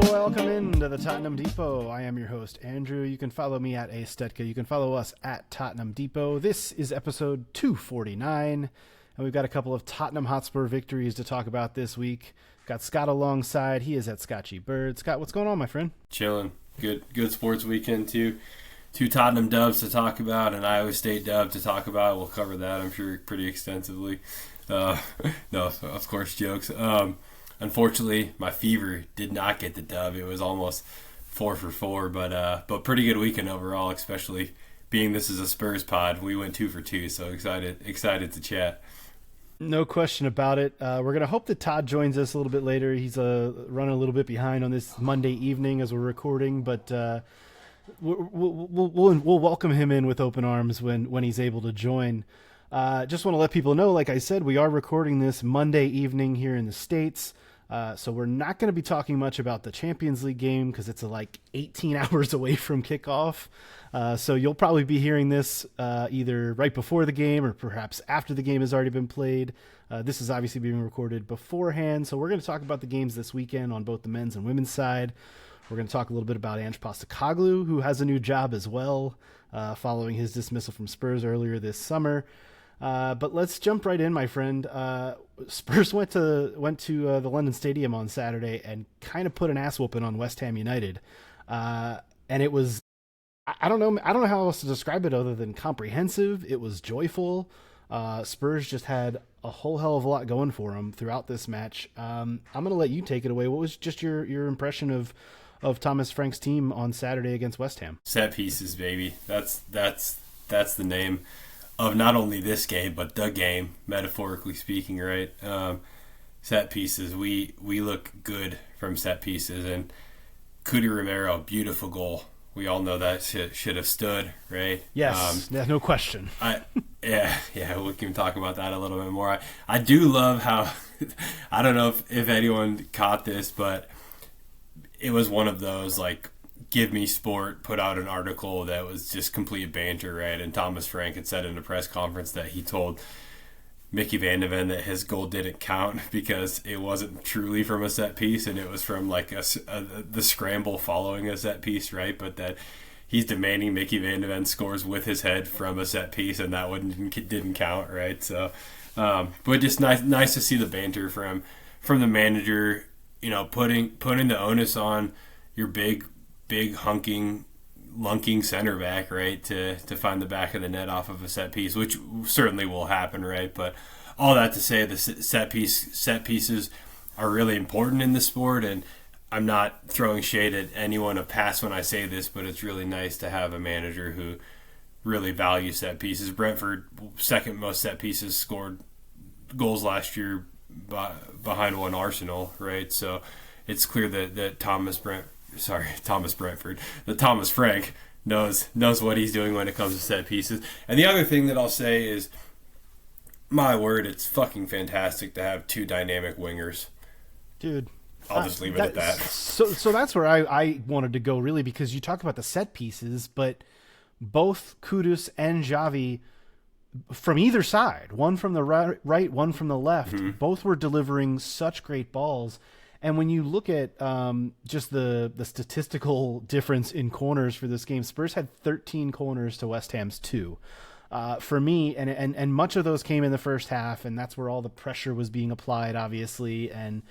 Welcome into the Tottenham Depot. I am your host, Andrew. You can follow me at Astetka. You can follow us at Tottenham Depot. This is episode 249, and we've got a couple of Tottenham Hotspur victories to talk about this week. Got Scott alongside. He is at Scotchy Bird. Scott, what's going on, my friend? Chilling. Good sports weekend, too. Two Tottenham dubs to talk about, an Iowa State dub to talk about. We'll cover that, I'm sure, pretty extensively. No, of course, jokes. Unfortunately, my Fever did not get the dub. It was almost 4 for 4, but pretty good weekend overall, especially being this is a Spurs pod. We went 2 for 2, so excited to chat. No question about it. We're going to hope that Todd joins us a little bit later. He's running a little bit behind on this Monday evening as we're recording, but we'll welcome him in with open arms when he's able to join. Just want to let people know, like I said, we are recording this Monday evening here in the States. So we're not going to be talking much about the Champions League game because it's like 18 hours away from kickoff. So you'll probably be hearing this either right before the game or perhaps after the game has already been played. This is obviously being recorded beforehand. So we're going to talk about the games this weekend on both the men's and women's side. We're going to talk a little bit about Ange Postecoglou, who has a new job as well, following his dismissal from Spurs earlier this summer. But let's jump right in, my friend. Spurs went to the London Stadium on Saturday and kind of put an ass whooping on West Ham United. And it was, I don't know how else to describe it other than comprehensive. It was joyful. Spurs just had a whole hell of a lot going for them throughout this match. I'm going to let you take it away. What was just your impression of Thomas Frank's team on Saturday against West Ham? Set pieces, baby. That's the name of not only this game, but the game, metaphorically speaking, right? Set pieces. We look good from set pieces. And Cuti Romero, beautiful goal. We all know that should have stood, right? Yes, no question. Yeah, we can talk about that a little bit more. I do love how, I don't know if anyone caught this, but it was one of those, like, Give Me Sport put out an article that was just complete banter, right? And Thomas Frank had said in a press conference that he told Mickey Van de Ven that his goal didn't count because it wasn't truly from a set piece and it was from like the scramble following a set piece, right? But that he's demanding Mickey Van de Ven scores with his head from a set piece and that one didn't count, right? So, but just nice to see the banter from the manager, you know, putting the onus on your big lunking center back, right, to find the back of the net off of a set piece, which certainly will happen, right? But all that to say, the set pieces are really important in the sport, and I'm not throwing shade at anyone of past when I say this, but it's really nice to have a manager who really values set pieces. Brentford, second most set pieces scored goals last year behind one Arsenal, right? So it's clear that Thomas Frank knows what he's doing when it comes to set pieces. And the other thing that I'll say is, my word, it's fucking fantastic to have two dynamic wingers. Dude. I'll just leave it at that. So that's where I wanted to go, really, because you talk about the set pieces, but both Kudus and Xavi, from either side, one from the right, one from the left, both were delivering such great balls. And when you look at just the statistical difference in corners for this game, Spurs had 13 corners to West Ham's 2. For me, and much of those came in the first half, and that's where all the pressure was being applied, obviously. And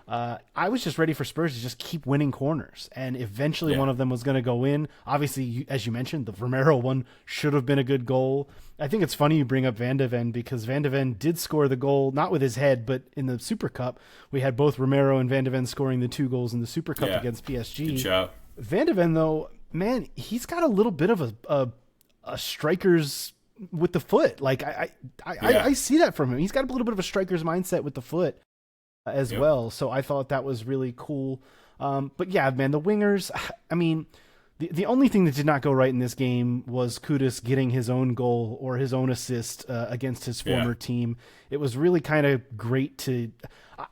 I was just ready for Spurs to just keep winning corners, and eventually one of them was going to go in. Obviously, as you mentioned, the Romero one should have been a good goal. I think it's funny you bring up Van de Ven because Van de Ven did score the goal, not with his head, but in the Super Cup. We had both Romero and Van de Ven scoring the 2 goals in the Super Cup against PSG. Good job. Van de Ven, though, man, he's got a little bit of a striker's with the foot. Like I see that from him. He's got a little bit of a striker's mindset with the foot as well. So I thought that was really cool. But yeah, man, the wingers, I mean, the only thing that did not go right in this game was Kudus getting his own goal or his own assist against his former team. It was really kind of great to,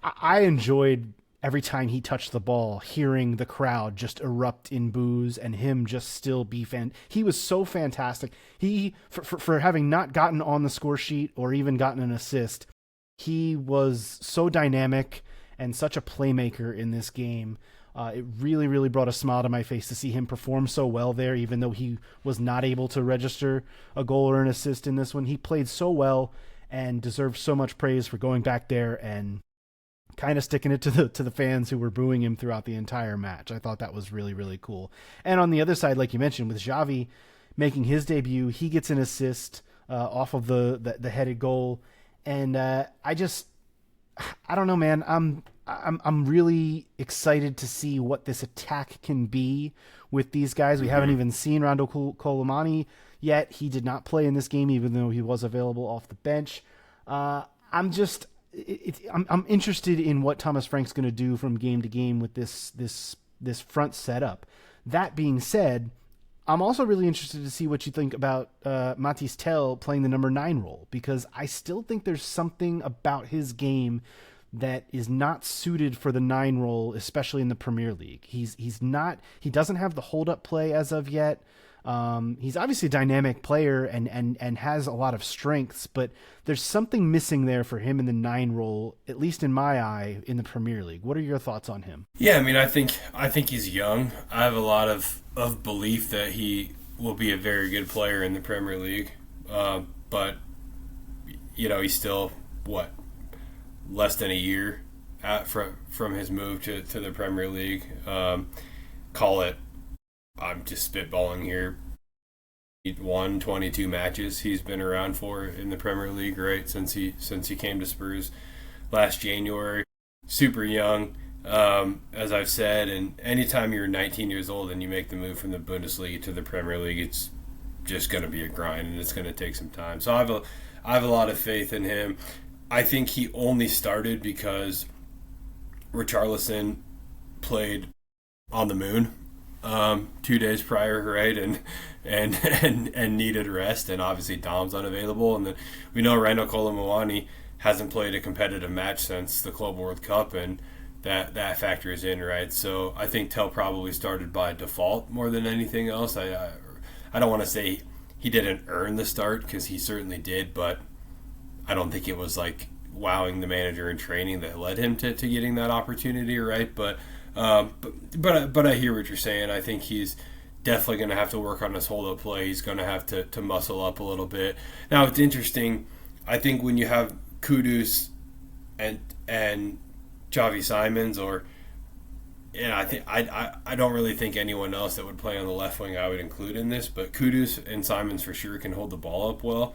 I enjoyed every time he touched the ball, hearing the crowd just erupt in boos and him just still be he was so fantastic. He, for having not gotten on the score sheet or even gotten an assist, he was so dynamic and such a playmaker in this game. It really, really brought a smile to my face to see him perform so well there, even though he was not able to register a goal or an assist in this one. He played so well and deserves so much praise for going back there and kind of sticking it to the fans who were booing him throughout the entire match. I thought that was really, really cool. And on the other side, like you mentioned, with Xavi making his debut, he gets an assist off of the headed goal. And I don't know, man. I'm really excited to see what this attack can be with these guys. We haven't even seen Rondo Colomani yet. He did not play in this game, even though he was available off the bench. I'm interested in what Thomas Frank's going to do from game to game with this front setup. That being said, I'm also really interested to see what you think about Mathys Tel playing the number 9 role, because I still think there's something about his game that is not suited for the 9 role, especially in the Premier League. He doesn't have the hold up play as of yet. He's obviously a dynamic player and has a lot of strengths, but there's something missing there for him in the 9 role, at least in my eye, in the Premier League. What are your thoughts on him? Yeah, I mean, I think he's young. I have a lot of belief that he will be a very good player in the Premier League. But, he's still, less than a year from his move to the Premier League. Call it, I'm just spitballing here, 22 matches he's been around for in the Premier League, right, since he came to Spurs last January. Super young, as I've said, and anytime you're 19 years old and you make the move from the Bundesliga to the Premier League, it's just going to be a grind and it's going to take some time. So I have a lot of faith in him. I think he only started because Richarlison played on the moon 2 days prior, right, and needed rest, and obviously Dom's unavailable, and then we know Randal Kolo Muani hasn't played a competitive match since the Club World Cup, and that factors in, right? So I think Tel probably started by default more than anything else. I don't want to say he didn't earn the start, because he certainly did, but I don't think it was like wowing the manager in training that led him to getting that opportunity, right? But I hear what you're saying. I think he's definitely going to have to work on his hold-up play. He's going to have to muscle up a little bit. Now, it's interesting. I think when you have Kudus and Xavi Simons, I don't really think anyone else that would play on the left wing I would include in this, but Kudus and Simons for sure can hold the ball up well,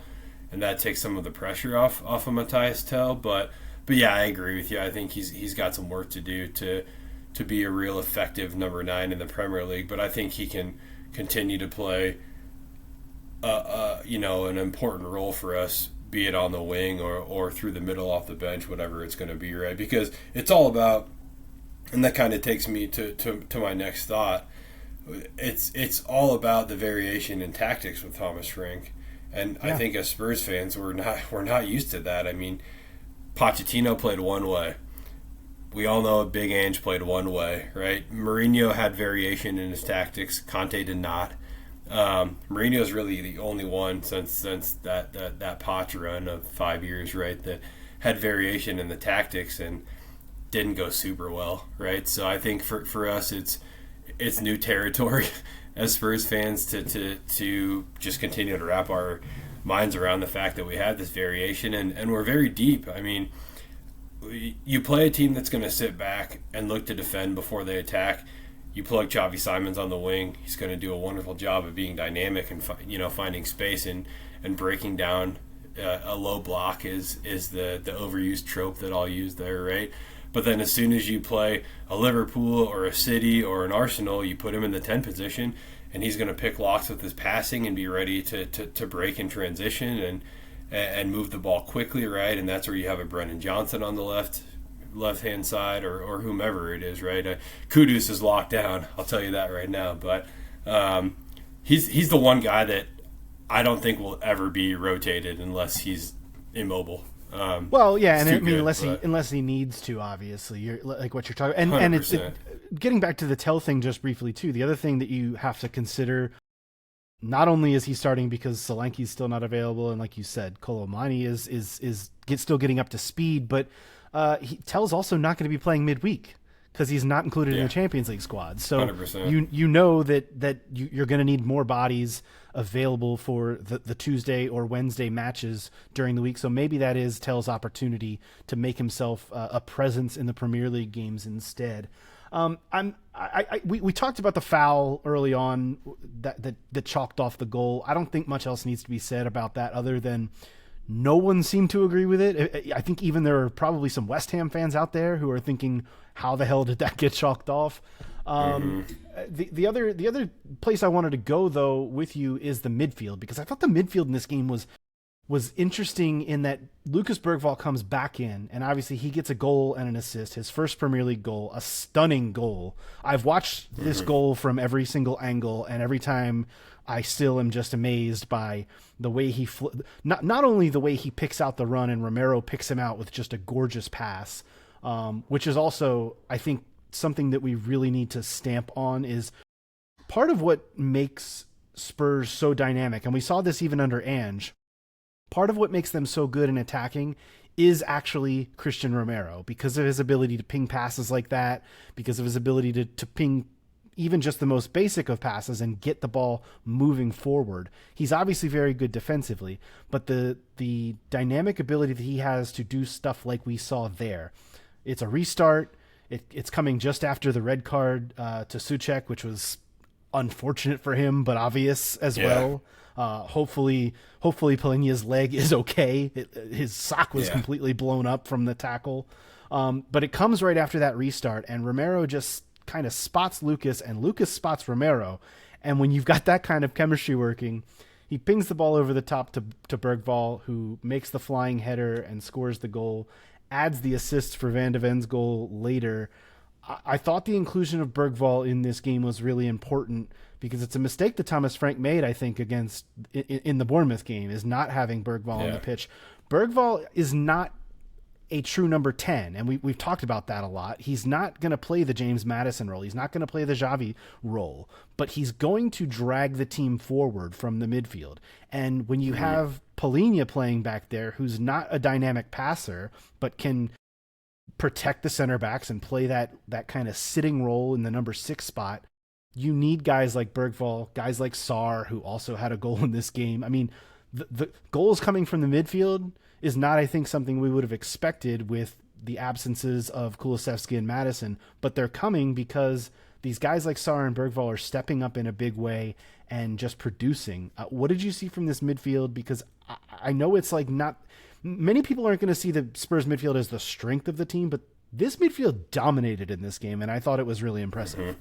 and that takes some of the pressure off of Mathys Tel. But yeah, I agree with you. I think he's got some work to do to be a real effective number 9 in the Premier League. But I think he can continue to play an important role for us, be it on the wing or through the middle off the bench, whatever it's going to be, right? Because it's all about, and that kind of takes me to my next thought. It's all about the variation in tactics with Thomas Frank. And yeah. I think as Spurs fans, we're not used to that. I mean, Pochettino played one way. We all know Big Ange played one way, right? Mourinho had variation in his tactics. Conte did not. Mourinho's really the only one since that Poch run of 5 years, right, that had variation in the tactics and didn't go super well, right? So I think for us, it's new territory as Spurs fans to just continue to wrap our minds around the fact that we had this variation, and we're very deep. I mean, you play a team that's going to sit back and look to defend before they attack. You plug Xavi Simons on the wing, he's going to do a wonderful job of being dynamic and finding space and breaking down a low block is the overused trope that I'll use there, right? But then as soon as you play a Liverpool or a City or an Arsenal, you put him in the 10 position, and he's going to pick locks with his passing and be ready to break in transition and move the ball quickly, right? And that's where you have a Brennan Johnson on the left-hand side or whomever it is, right? Kudus is locked down, I'll tell you that right now. But he's the one guy that I don't think will ever be rotated unless he's immobile. Well, yeah, and I mean, unless he needs to, obviously, you're like what you're talking, and it's getting back to the Tel thing just briefly too. The other thing that you have to consider, not only is he starting because Solanke's still not available, and like you said, Colomani is still getting up to speed, but Tel's also not going to be playing midweek because he's not included in the Champions League squad. So 100%. you know that you're going to need more bodies available for the Tuesday or Wednesday matches during the week. So maybe that is Tell's opportunity to make himself a presence in the Premier League games instead. We talked about the foul early on that chalked off the goal. I don't think much else needs to be said about that other than no one seemed to agree with it. I think even there are probably some West Ham fans out there who are thinking, how the hell did that get chalked off? The other place I wanted to go, though, with you is the midfield, because I thought the midfield in this game was interesting in that Lucas Bergvall comes back in, and obviously he gets a goal and an assist, his first Premier League goal, a stunning goal. I've watched this goal from every single angle, and every time I still am just amazed by the way he not only the way he picks out the run and Romero picks him out with just a gorgeous pass, which is also, I think, something that we really need to stamp on is part of what makes Spurs so dynamic. And we saw this even under Ange. Part of what makes them so good in attacking is actually Christian Romero, because of his ability to ping passes like that, because of his ability to ping even just the most basic of passes and get the ball moving forward. He's obviously very good defensively, but the dynamic ability that he has to do stuff like we saw there. It's a restart. It's coming just after the red card to Souček, which was unfortunate for him, but obvious as well. Hopefully Palhinha's leg is okay. His sock was completely blown up from the tackle. But it comes right after that restart, and Romero just kind of spots Lucas, and Lucas spots Romero. And when you've got that kind of chemistry working, he pings the ball over the top to Bergvall, who makes the flying header and scores the goal, adds the assist for Van de Ven's goal later. I thought the inclusion of Bergvall in this game was really important, because it's a mistake that Thomas Frank made, I think, in the Bournemouth game, is not having Bergvall on the pitch. Bergvall is not a true number 10, and we've talked about that a lot. He's not going to play the James Maddison role. He's not going to play the Xavi role, but he's going to drag the team forward from the midfield. And when you have Palhinha playing back there, who's not a dynamic passer, but can protect the center backs and play that kind of sitting role in the number 6 spot, you need guys like Bergvall, guys like Sarr, who also had a goal in this game. I mean, the goals coming from the midfield is not, I think, something we would have expected with the absences of Kulusevski and Maddison, but they're coming because these guys like Sarr and Bergvall are stepping up in a big way and just producing. What did you see from this midfield? Because I know it's like not many people aren't going to see the Spurs midfield as the strength of the team, but this midfield dominated in this game, and I thought it was really impressive.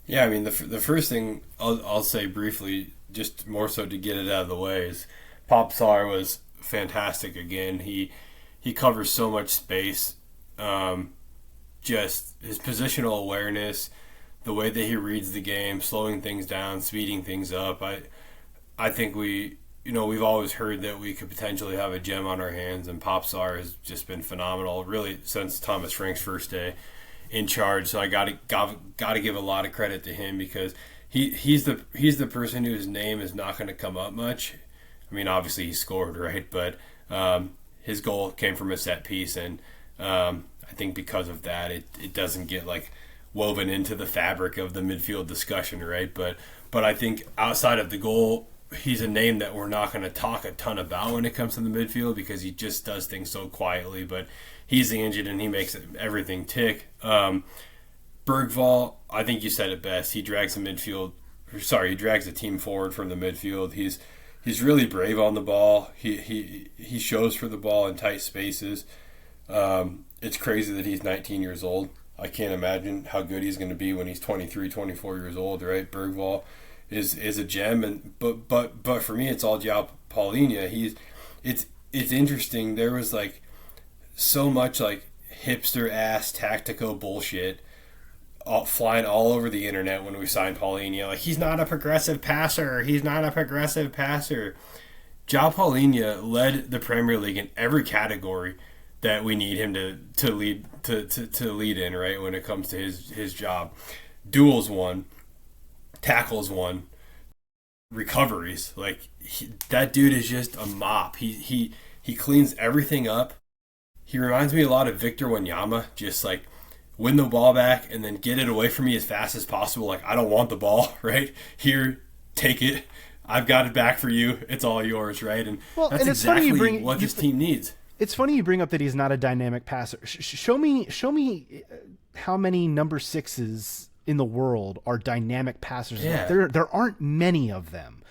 Yeah, I mean, the first thing I'll say briefly, just more so to get it out of the way, is Pop Sarr was fantastic again. He covers so much space. Just his positional awareness, the way that he reads the game, slowing things down, speeding things up. I think we've always heard that we could potentially have a gem on our hands, and Pop Sarr has just been phenomenal, really, since Thomas Frank's first day in charge. So I got to give a lot of credit to him, because he's the person whose name is not going to come up much. I mean, obviously he scored, right? But his goal came from a set piece, and I think because of that, it doesn't get like woven into the fabric of the midfield discussion, right? But I think outside of the goal, he's a name that we're not going to talk a ton about when it comes to the midfield, because he just does things so quietly. But he's the engine, and he makes everything tick. Bergvall, I think you said it best. He drags the team forward from the midfield. He's really brave on the ball. He shows for the ball in tight spaces. It's crazy that he's 19 years old. I can't imagine how good he's going to be when he's 23, 24 years old, right? Bergvall is a gem, and but for me, it's all João Palhinha. It's interesting. There was like so much like hipster ass tactical bullshit flying all over the internet when we signed Palhinha. Like, he's not a progressive passer. João Palhinha led the Premier League in every category that we need him to lead in, right? When it comes to his job, duels won, tackles won, recoveries. Like, that dude is just a mop. He cleans everything up. He reminds me a lot of Victor Wanyama, just like win the ball back and then get it away from me as fast as possible. Like, I don't want the ball, right? Here, take it. I've got it back for you. It's all yours, right? And that's exactly what this team needs. It's funny you bring up that he's not a dynamic passer. Show me how many number 6s in the world are dynamic passers. Yeah. There aren't many of them.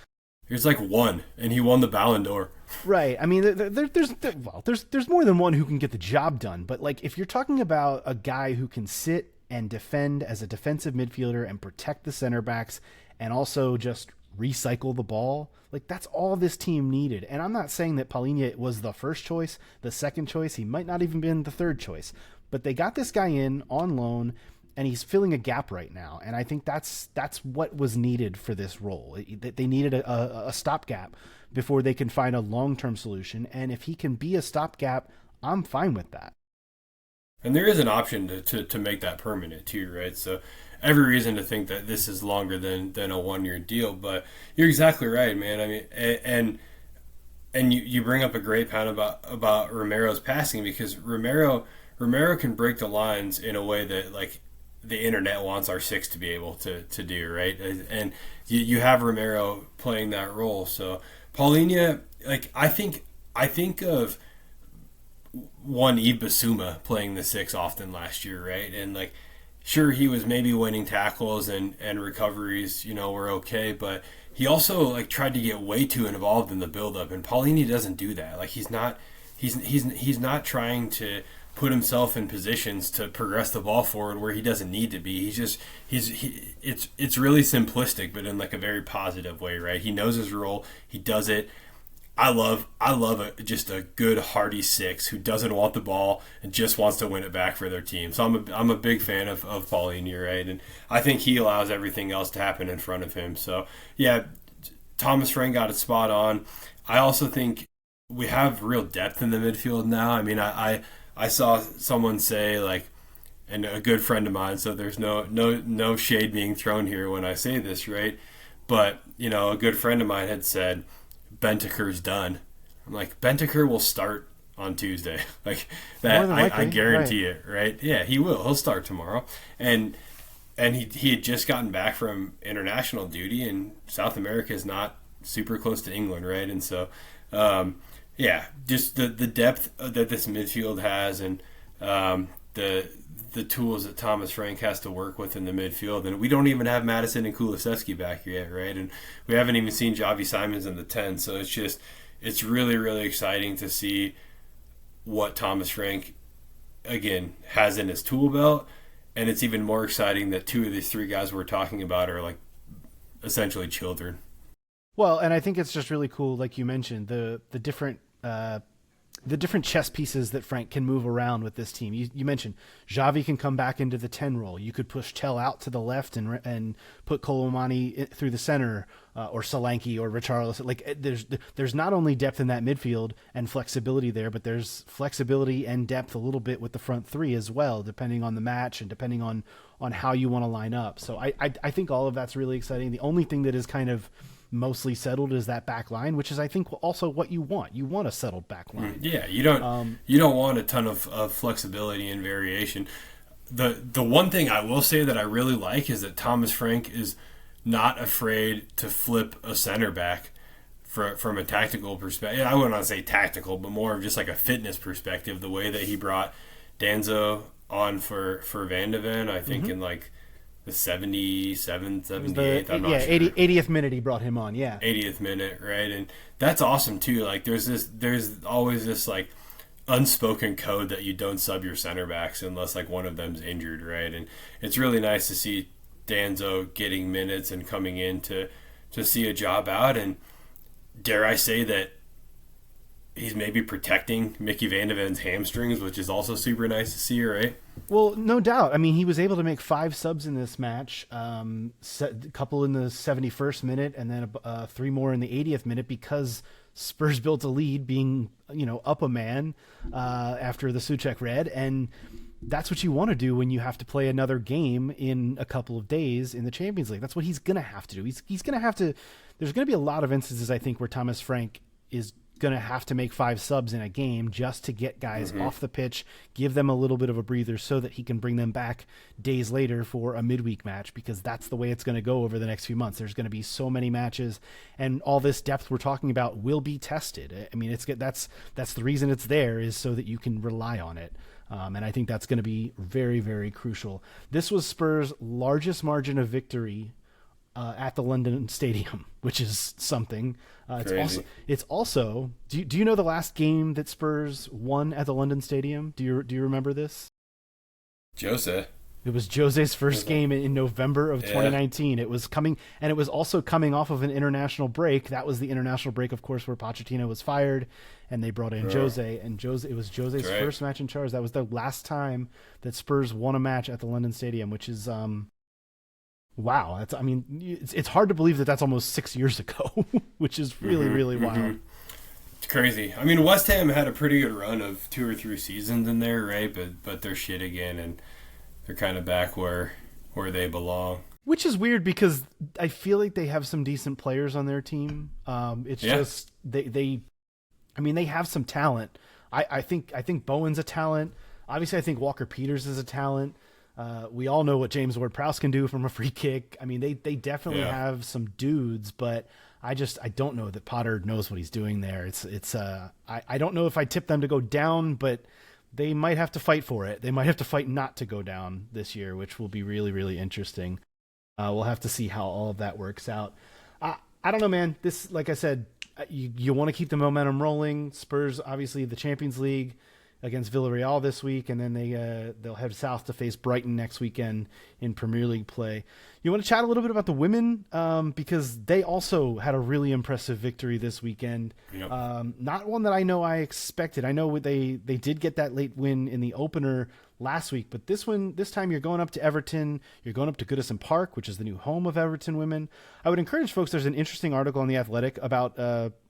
There's like one, and he won the Ballon d'Or. Right. I mean, there's more than one who can get the job done. But like, if you're talking about a guy who can sit and defend as a defensive midfielder and protect the center backs, and also just recycle the ball, like, that's all this team needed. And I'm not saying that Palhinha was the first choice, the second choice. He might not even been the third choice. But they got this guy in on loan, and he's filling a gap right now. And I think that's what was needed for this role. They needed a stopgap before they can find a long-term solution. And if he can be a stopgap, I'm fine with that. And there is an option to make that permanent too, right? So every reason to think that this is longer than a 1-year deal. But you're exactly right, man. I mean, and you bring up a great point about Romero's passing, because Romero can break the lines in a way that, like, the internet wants our 6 to be able to do, right? And you have Romero playing that role. So Palhinha, like, I think of one Yves Bissouma playing the 6 often last year, right? And, like, sure, he was maybe winning tackles and recoveries, were okay, but he also, like, tried to get way too involved in the build-up, and Palhinha doesn't do that. Like, he's not trying to put himself in positions to progress the ball forward where he doesn't need to be. It's really simplistic, but in, like, a very positive way, right? He knows his role. He does it. I love just a good hardy 6 who doesn't want the ball and just wants to win it back for their team. So I'm a big fan of Palhinha, right? And I think he allows everything else to happen in front of him. So yeah, Thomas Frank got it spot on. I also think we have real depth in the midfield now. I mean, I saw someone say, like, and a good friend of mine, so there's no shade being thrown here when I say this, right? But, a good friend of mine had said, Bentancur's done. I'm like, Bentancur will start on Tuesday. Like, that, I guarantee it, right? Yeah, he will. He'll start tomorrow. And he had just gotten back from international duty, and South America is not super close to England, right? And so, yeah, just the depth that this midfield has, and the tools that Thomas Frank has to work with in the midfield. And we don't even have Madison and Kulusevski back yet, right? And we haven't even seen Javi Simons in the 10. So it's really, really exciting to see what Thomas Frank, again, has in his tool belt. And it's even more exciting that 2 of these 3 guys we're talking about are, like, essentially children. Well, and I think it's just really cool, like you mentioned, the different chess pieces that Frank can move around with this team. You mentioned Xavi can come back into the 10 role. You could push Tell out to the left and put Colomani through the center, or Solanke or Richarlison. Like, there's not only depth in that midfield and flexibility there, but there's flexibility and depth a little bit with the front 3 as well, depending on the match and depending on how you want to line up. So I think all of that's really exciting. The only thing that is kind of mostly settled is that back line, which is, I think, also what you want. You want a settled back line. Yeah, you don't want a ton of flexibility and variation. The one thing I will say that I really like is that Thomas Frank is not afraid to flip a center back from a tactical perspective. I wouldn't want to say tactical, but more of just like a fitness perspective. The way that he brought Danzo on for Van de Ven, I think, in like the 77th, 78th, I'm not sure. 80th minute he brought him on, yeah. 80th minute, right? And that's awesome too. Like, there's always this, like, unspoken code that you don't sub your center backs unless, like, one of them's injured, right? And it's really nice to see Danzo getting minutes and coming in to see a job out. And dare I say that he's maybe protecting Mickey Van de Ven's hamstrings, which is also super nice to see, right? Well, no doubt. I mean, he was able to make 5 subs in this match, a couple in the 71st minute, and then 3 more in the 80th minute, because Spurs built a lead, being, up a man after the Souček red, and that's what you want to do when you have to play another game in a couple of days in the Champions League. That's what he's going to have to do. He's going to have to. There's going to be a lot of instances, I think, where Thomas Frank is going to have to make 5 subs in a game just to get guys off the pitch, give them a little bit of a breather so that he can bring them back days later for a midweek match, because that's the way it's going to go over the next few months. There's going to be so many matches, and all this depth we're talking about will be tested. I mean, that's the reason it's there, is so that you can rely on it. And I think that's going to be very, very crucial. This was Spurs' largest margin of victory at the London Stadium, which is something. It's also. Do you know the last game that Spurs won at the London Stadium? Do you remember this? Jose. It was Jose's first game in November of 2019. It was coming, and it was also coming off of an international break. That was the international break, of course, where Pochettino was fired, and they brought in Jose. And it was Jose's first match in charge. That was the last time that Spurs won a match at the London Stadium, which is wow. It's hard to believe that that's almost 6 years ago, which is really, really wild. It's crazy. I mean, West Ham had a pretty good run of 2 or 3 seasons in there, right? But they're shit again, and they're kind of back where they belong. Which is weird, because I feel like they have some decent players on their team. It's just they have some talent. I think Bowen's a talent. Obviously, I think Walker Peters is a talent. We all know what James Ward-Prowse can do from a free kick. I mean, they definitely have some dudes, but I don't know that Potter knows what he's doing there. I don't know if I tip them to go down, but they might have to fight for it. They might have to fight not to go down this year, which will be really, really interesting. We'll have to see how all of that works out. I don't know, man. This, like I said, you want to keep the momentum rolling. Spurs, obviously, the Champions League against Villarreal this week, and then they'll head south to face Brighton next weekend in Premier League play. You want to chat a little bit about the women, because they also had a really impressive victory this weekend. Yep. Not one that I expected. I know they did get that late win in the opener last week, but this time you're going up to Everton. You're going up to Goodison Park, which is the new home of Everton Women. I would encourage folks. There's an interesting article on The Athletic about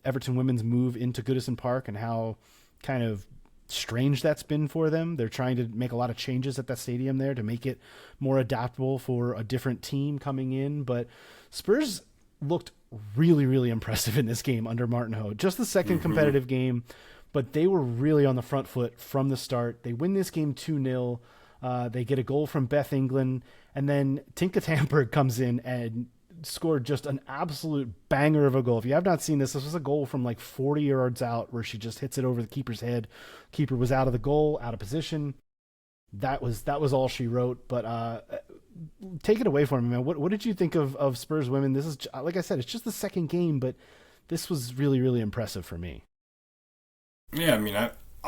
Everton Women's move into Goodison Park and how kind of strange that's been for them. They're trying to make a lot of changes at that stadium there to make it more adaptable for a different team coming in. But Spurs looked really, really impressive in this game under Martin Ho. Just the second competitive game, but they were really on the front foot from the start. They win this game 2-0. They get a goal from Beth England, and then Tinka Tamberg comes in and scored just an absolute banger of a goal. If you have not seen this was a goal from like 40 yards out where she just hits it over the keeper's head. Keeper was out of the goal, out of position. That was all she wrote. But take it away from me, man. What did you think of Spurs Women? This is, like I said, it's just the second game, but this was really, really impressive for me. Yeah, I mean,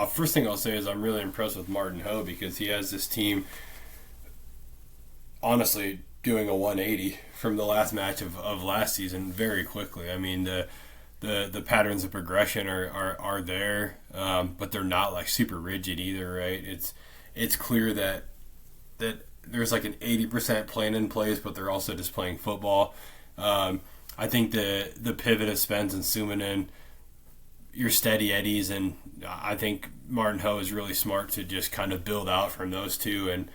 first thing I'll say is I'm really impressed with Martin Ho, because he has this team honestly doing a 180 from the last match of last season very quickly. I mean, the patterns of progression are there, but they're not like super rigid either, right? It's clear that there's like an 80% plan in place, but they're also just playing football. I think the pivot of Spence and Sumanen, your steady eddies, and I think Martin Ho is really smart to just kind of build out from those two and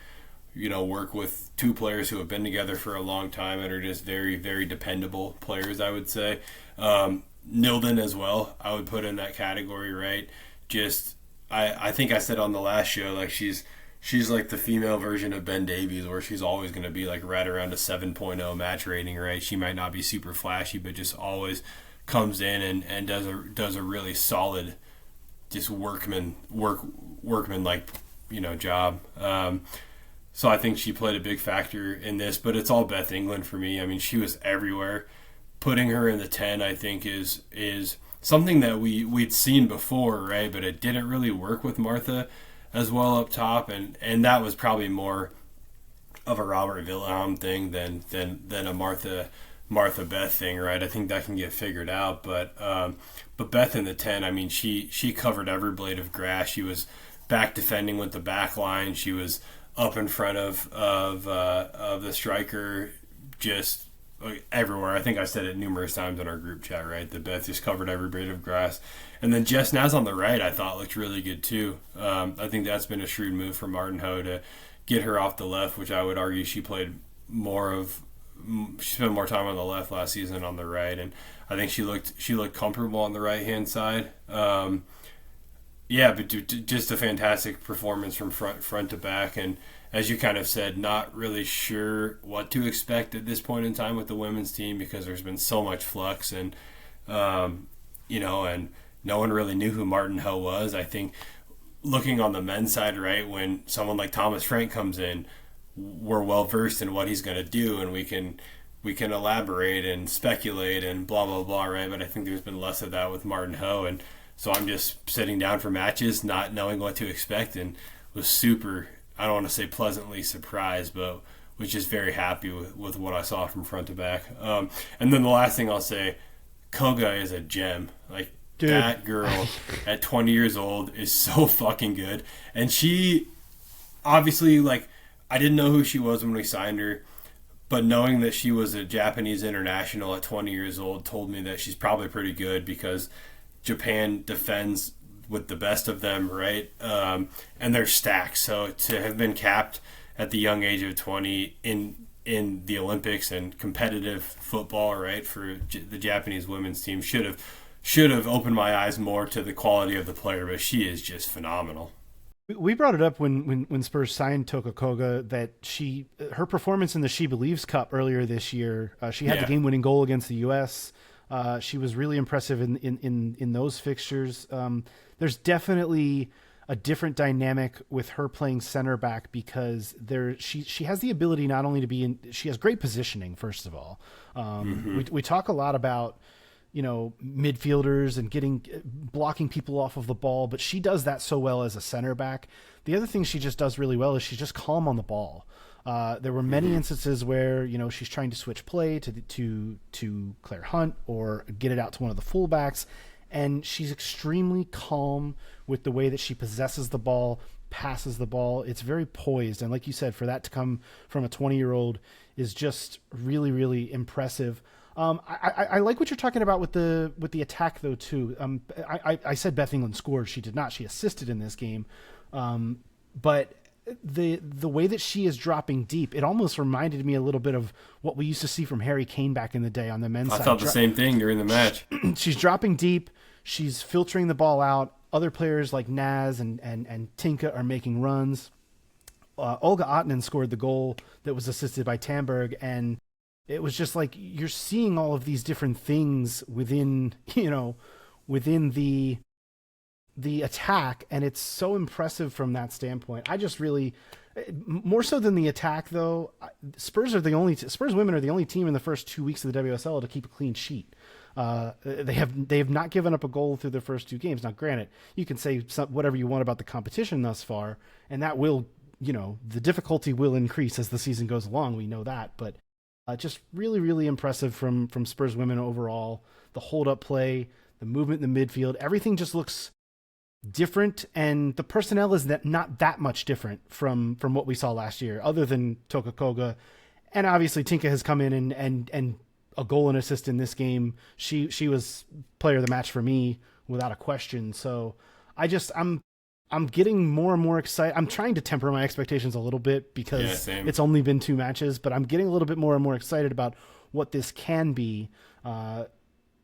work with 2 players who have been together for a long time and are just very, very dependable players, I would say. Nilden as well, I would put in that category, right? Just, I think I said on the last show, like she's like the female version of Ben Davies, where she's always going to be like right around a 7.0 match rating, right? She might not be super flashy, but just always comes in and does a really solid, just workman like job. So I think she played a big factor in this, but it's all Beth England for me. I mean, she was everywhere. Putting her in the 10, I think, is something that we'd seen before, right? But it didn't really work with Martha as well up top, and that was probably more of a Robert Wilhelm thing than a Martha Beth thing, right? I think that can get figured out, but Beth in the 10, I mean, she covered every blade of grass. She was back defending with the back line. She was up in front of the striker, just everywhere. I think I said it numerous times in our group chat, right? The Beth just covered every blade of grass. And then Jess Naz on the right, I thought looked really good too. I think that's been a shrewd move for Martin Ho to get her off the left, which I would argue she played more of she spent more time on the left last season on the right, and I think she looked comfortable on the right hand side. Yeah, but just a fantastic performance from front to back, and as you kind of said, not really sure what to expect at this point in time with the women's team because there's been so much flux, and and no one really knew who Martin Ho was. I think looking on the men's side, right, when someone like Thomas Frank comes in, we're well versed in what he's going to do, and we can elaborate and speculate and blah blah blah, right? But I think there's been less of that with Martin Ho, and so I'm just sitting down for matches, not knowing what to expect, and was super, I don't want to say pleasantly surprised, but was just very happy with what I saw from front to back. And then the last thing I'll say, Koga is a gem. Like, dude, that girl at 20 years old is so fucking good. And she, obviously, like, I didn't know who she was when we signed her, but knowing that she was a Japanese international at 20 years old told me that she's probably pretty good because Japan defends with the best of them, right? And they're stacked. So to have been capped at the young age of 20 in the Olympics and competitive football, right, for the Japanese women's team should have opened my eyes more to the quality of the player, but she is just phenomenal. We brought it up when Spurs signed Toka Koga that her performance in the She Believes Cup earlier this year, she had the game-winning goal against the U.S. She was really impressive in those fixtures. There's definitely a different dynamic with her playing center back because she has the ability not only to be in, she has great positioning, first of all. We talk a lot about, midfielders and blocking people off of the ball, but she does that so well as a center back. The other thing she just does really well is she's just calm on the ball. There were many instances where, she's trying to switch play to Claire Hunt or get it out to one of the fullbacks, and she's extremely calm with the way that she possesses the ball, passes the ball. It's very poised, and like you said, for that to come from a 20-year-old is just really, really impressive. I like what you're talking about with the attack though too. I said Beth England scored. She did not. She assisted in this game, but the way that she is dropping deep, it almost reminded me a little bit of what we used to see from Harry Kane back in the day on the men's side. I thought the same thing during the match. She's dropping deep. She's filtering the ball out. Other players like Naz and Tinka are making runs. Olga Ottinen scored the goal that was assisted by Tamberg, and it was just like you're seeing all of these different things within the attack, and it's so impressive from that standpoint. I just really, more so than the attack though, Spurs Women are the only team in the first 2 weeks of the WSL to keep a clean sheet. They have not given up a goal through the first two games. Now, granted, you can say whatever you want about the competition thus far, and that will, the difficulty will increase as the season goes along. We know that, but just really, really impressive from Spurs Women overall. The hold-up play, the movement in the midfield, everything just looks different, and the personnel is not that much different from what we saw last year, other than Toka Koga. And obviously Tinka has come in and a goal and assist in this game. She was player of the match for me without a question. So I'm getting more and more excited. I'm trying to temper my expectations a little bit because it's only been 2 matches, but I'm getting a little bit more and more excited about what this can be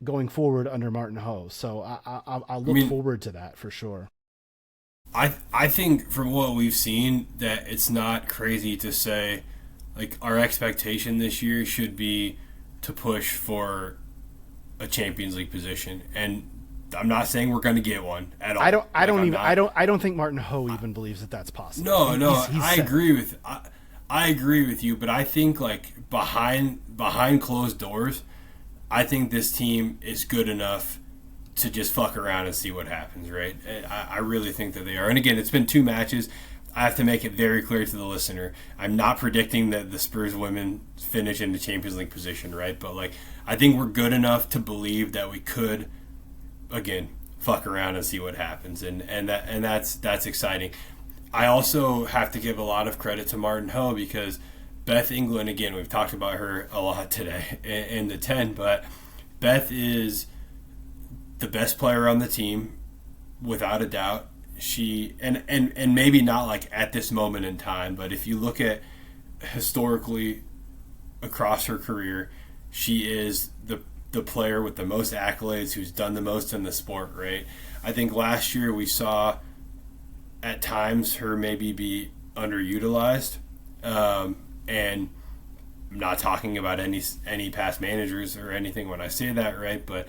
going forward under Martin Ho. So I'll look forward to that for sure. I think from what we've seen that it's not crazy to say like our expectation this year should be to push for a Champions League position, and I'm not saying we're going to get one at all. I don't think Martin Ho even believes that that's possible. No, I agree with you, but I think like behind closed doors, I think this team is good enough to just fuck around and see what happens, right? I really think that they are. And again, it's been 2 matches. I have to make it very clear to the listener. I'm not predicting that the Spurs Women finish in the Champions League position, right? But like, I think we're good enough to believe that we could, again, fuck around and see what happens, and that's exciting. I also have to give a lot of credit to Martin Ho because Beth England, again, we've talked about her a lot today in the 10, but Beth is the best player on the team without a doubt. She and maybe not like at this moment in time, but if you look at historically across her career, she is the player with the most accolades, who's done the most in the sport, right? I think last year we saw at times her maybe be underutilized, and I'm not talking about any past managers or anything when I say that, right? But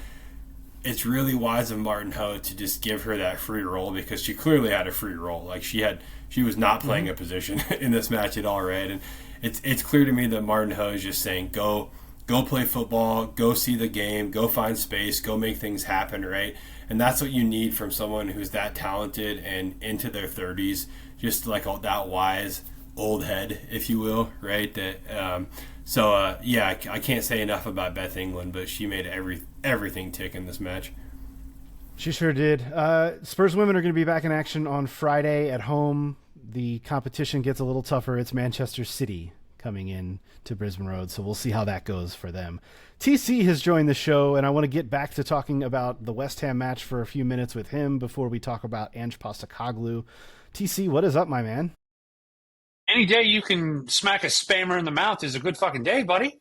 it's really wise of Martin Ho to just give her that free role, because she clearly had a free role. Like she was not playing a position in this match at all, right? And it's clear to me that Martin Ho is just saying, go play football, go see the game, go find space, go make things happen, right? And that's what you need from someone who's that talented and into their 30s, just like that wise old head, if you will, right? I can't say enough about Beth England, but she made everything tick in this match. She sure did. Spurs women are going to be back in action on Friday at home. The competition gets a little tougher. It's Manchester City coming in to Brisbane Road, so we'll see how that goes for them. TC has joined the show, and I want to get back to talking about the West Ham match for a few minutes with him before we talk about Ange Postecoglou. TC, what is up, my man? Any day you can smack a spammer in the mouth is a good fucking day, buddy.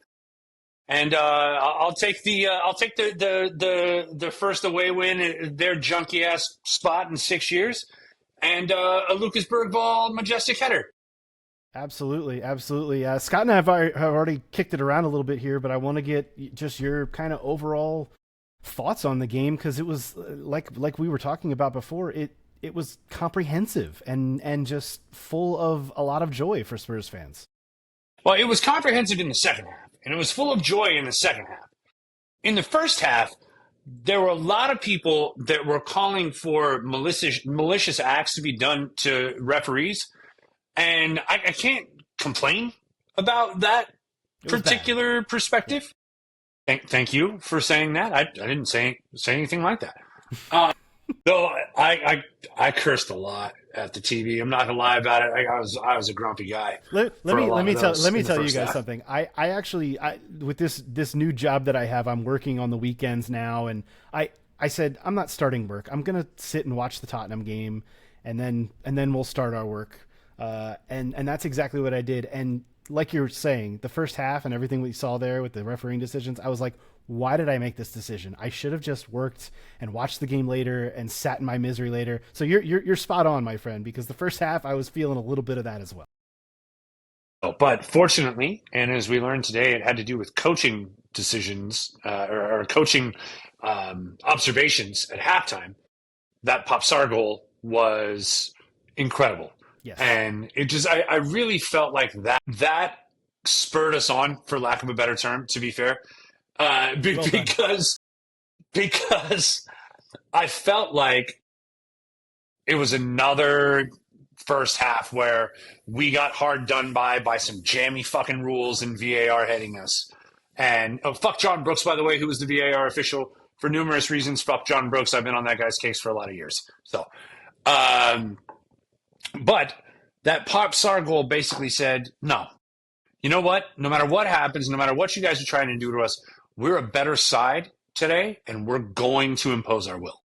And I'll take the first away win at their junky ass spot in 6 years, and a Lucas Bergvall majestic header. Absolutely. Scott and I have already kicked it around a little bit here, but I want to get just your kind of overall thoughts on the game, because it was like we were talking about before. It was comprehensive and just full of a lot of joy for Spurs fans. Well, it was comprehensive in the second half, and it was full of joy in the second half. In the first half, there were a lot of people that were calling for malicious acts to be done to referees, and I can't complain about that particular perspective. Thank you for saying that. I didn't say anything like that. Though I cursed a lot at the TV. I'm not gonna lie about it. I was a grumpy guy. Let me tell you guys something. I actually with this new job that I have, I'm working on the weekends now, and I said I'm not starting work. I'm gonna sit and watch the Tottenham game, and then we'll start our work. And that's exactly what I did. And like you're saying, the first half and everything we saw there with the refereeing decisions, I was like, why did I make this decision? I should have just worked and watched the game later and sat in my misery later. So you're spot on, my friend, because the first half I was feeling a little bit of that as well. But fortunately, and as we learned today, it had to do with coaching decisions or coaching observations at halftime. That Pop Sar goal was incredible. Yes. And it just, I really felt like that spurred us on, for lack of a better term, to be fair, because I felt like it was another first half where we got hard done by some jammy fucking rules and VAR heading us. And fuck John Brooks, by the way, who was the VAR official for numerous reasons. Fuck John Brooks. I've been on that guy's case for a lot of years. So, but that Pop Sar goal basically said, no, you know what? No matter what happens, no matter what you guys are trying to do to us, we're a better side today, and we're going to impose our will.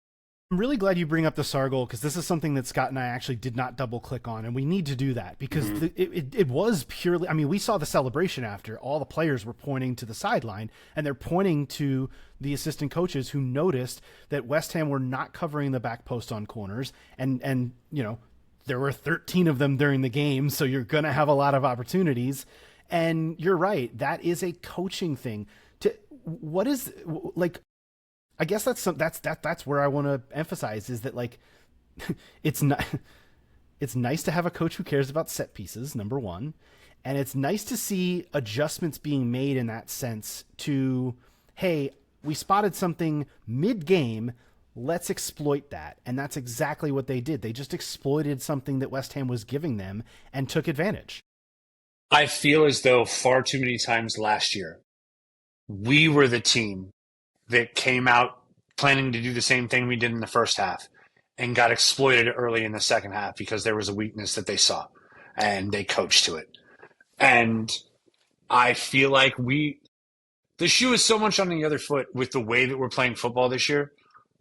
I'm really glad you bring up the Sar goal, because this is something that Scott and I actually did not double click on, and we need to do that because it was purely, I mean, we saw the celebration after. All the players were pointing to the sideline, and they're pointing to the assistant coaches who noticed that West Ham were not covering the back post on corners, and you know, there were 13 of them during the game, so you're going to have a lot of opportunities. And you're right, that is a coaching thing. What is, like, I guess that's where I want to emphasize is that, like, it's nice to have a coach who cares about set pieces, number one, and it's nice to see adjustments being made in that sense to, hey, we spotted something mid-game, let's exploit that. And that's exactly what they did. They just exploited something that West Ham was giving them and took advantage. I feel as though far too many times last year, we were the team that came out planning to do the same thing we did in the first half and got exploited early in the second half because there was a weakness that they saw and they coached to it. And I feel like the shoe is so much on the other foot with the way that we're playing football this year.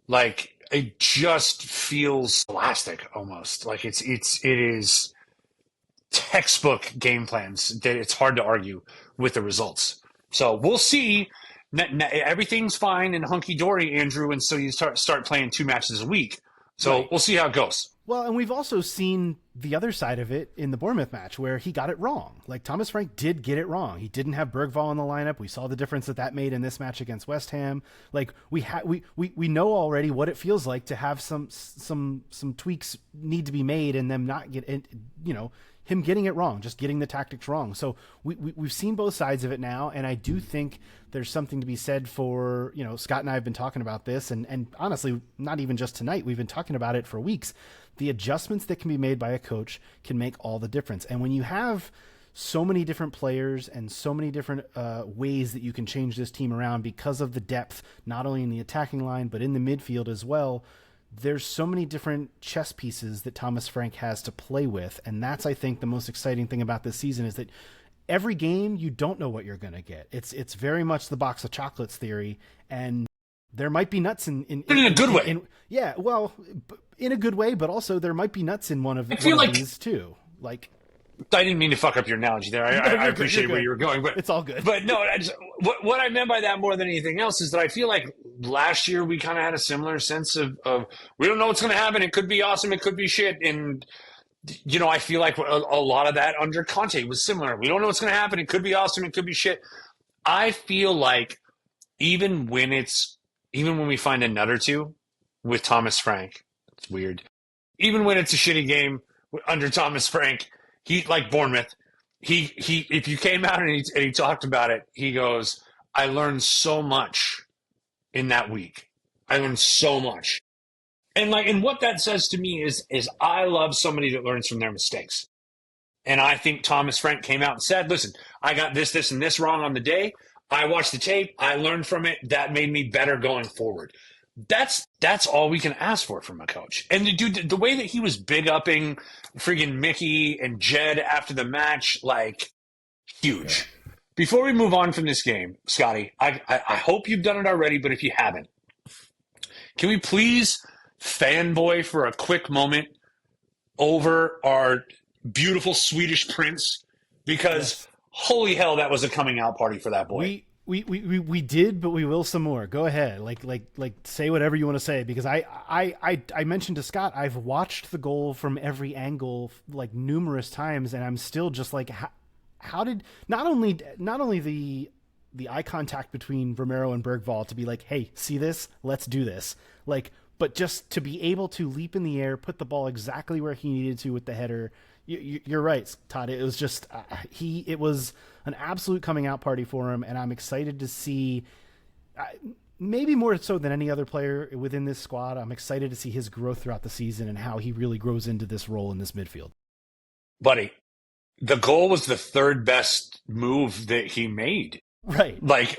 Like, it just feels elastic almost. Like it is textbook game plans that it's hard to argue with the results. So we'll see. Everything's fine and hunky dory, Andrew, and so you start playing 2 matches a week. So We'll see how it goes. Well, and we've also seen the other side of it in the Bournemouth match where he got it wrong. Like, Thomas Frank did get it wrong. He didn't have Bergvall in the lineup. We saw the difference that made in this match against West Ham. Like, we know already what it feels like to have some tweaks need to be made and them not get, him getting it wrong, just getting the tactics wrong. So we've seen both sides of it now, and I do think there's something to be said for, Scott and I have been talking about this, and honestly, not even just tonight, we've been talking about it for weeks. The adjustments that can be made by a coach can make all the difference. And when you have so many different players and so many different ways that you can change this team around because of the depth, not only in the attacking line, but in the midfield as well, there's so many different chess pieces that Thomas Frank has to play with. And that's, I think, the most exciting thing about this season is that every game you don't know what you're going to get. It's very much the box of chocolates theory, and there might be nuts in a good way. In a good way, but also there might be nuts in one of these too. Like, I didn't mean to fuck up your analogy there. I appreciate where you were going, but it's all good. But no, what I meant by that more than anything else is that I feel like last year we kind of had a similar sense of we don't know what's going to happen. It could be awesome. It could be shit. And, I feel like a lot of that under Conte was similar. We don't know what's going to happen. It could be awesome. It could be shit. I feel like even when we find a nut or two with Thomas Frank, it's weird. Even when it's a shitty game under Thomas Frank, he, like Bournemouth, he if you came out and he talked about it, he goes, I learned so much in that week. I learned so much. And what that says to me is I love somebody that learns from their mistakes. And I think Thomas Frank came out and said, listen, I got this, and this wrong on the day. I watched the tape. I learned from it. That made me better going forward. That's all we can ask for from a coach. And the way that he was big upping friggin' Mickey and Jed after the match, like, huge. Yeah. Before we move on from this game, Scotty, I hope you've done it already, but if you haven't, can we please fanboy for a quick moment over our beautiful Swedish prince? Because holy hell, that was a coming out party for that boy. We did, but we will some more. Go ahead. Like say whatever you want to say, because I mentioned to Scott, I've watched the goal from every angle like numerous times, and I'm still just like, how did not only the eye contact between Romero and Bergvall to be like, hey, see this? Let's do this. Like, but just to be able to leap in the air, put the ball exactly where he needed to with the header. You're right, Todd. It was just it was an absolute coming out party for him, and I'm excited to see, maybe more so than any other player within this squad, I'm excited to see his growth throughout the season and how he really grows into this role in this midfield. Buddy, the goal was the third best move that he made. Right. Like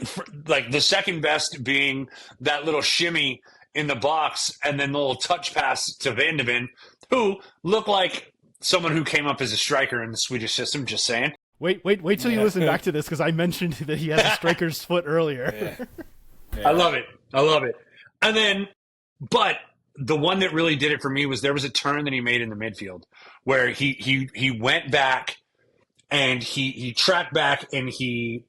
the second best being that little shimmy in the box and then the little touch pass to Van de Ven, who looked like someone who came up as a striker in the Swedish system, just saying. Wait till you listen back to this, because I mentioned that he has a striker's foot earlier. Yeah. I love it. And then, but the one that really did it for me was there was a turn that he made in the midfield where he went back and he tracked back and he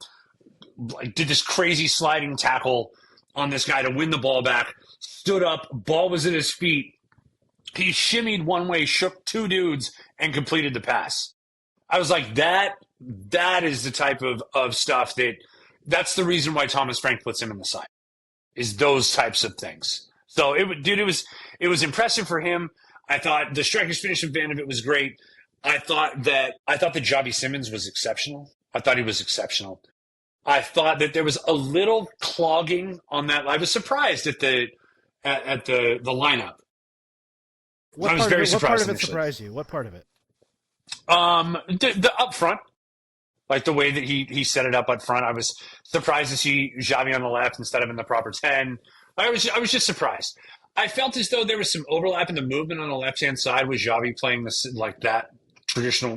did this crazy sliding tackle on this guy to win the ball back, stood up, ball was at his feet. He shimmied one way, shook two dudes, and completed the pass. I was like, that is the type of stuff that's the reason why Thomas Frank puts him in the side, is those types of things. So it was impressive for him. I thought the striker's finish of Van de Ven was great. I thought that Javi Simmons was exceptional. I thought he was exceptional. I thought that there was a little clogging on that. I was surprised at the lineup. I was very surprised. What part of it surprised you? What part of it? The up front, like the way that he set it up front. I was surprised to see Xavi on the left instead of in the proper 10. I was just surprised. I felt as though there was some overlap in the movement on the left-hand side with Xavi playing this like that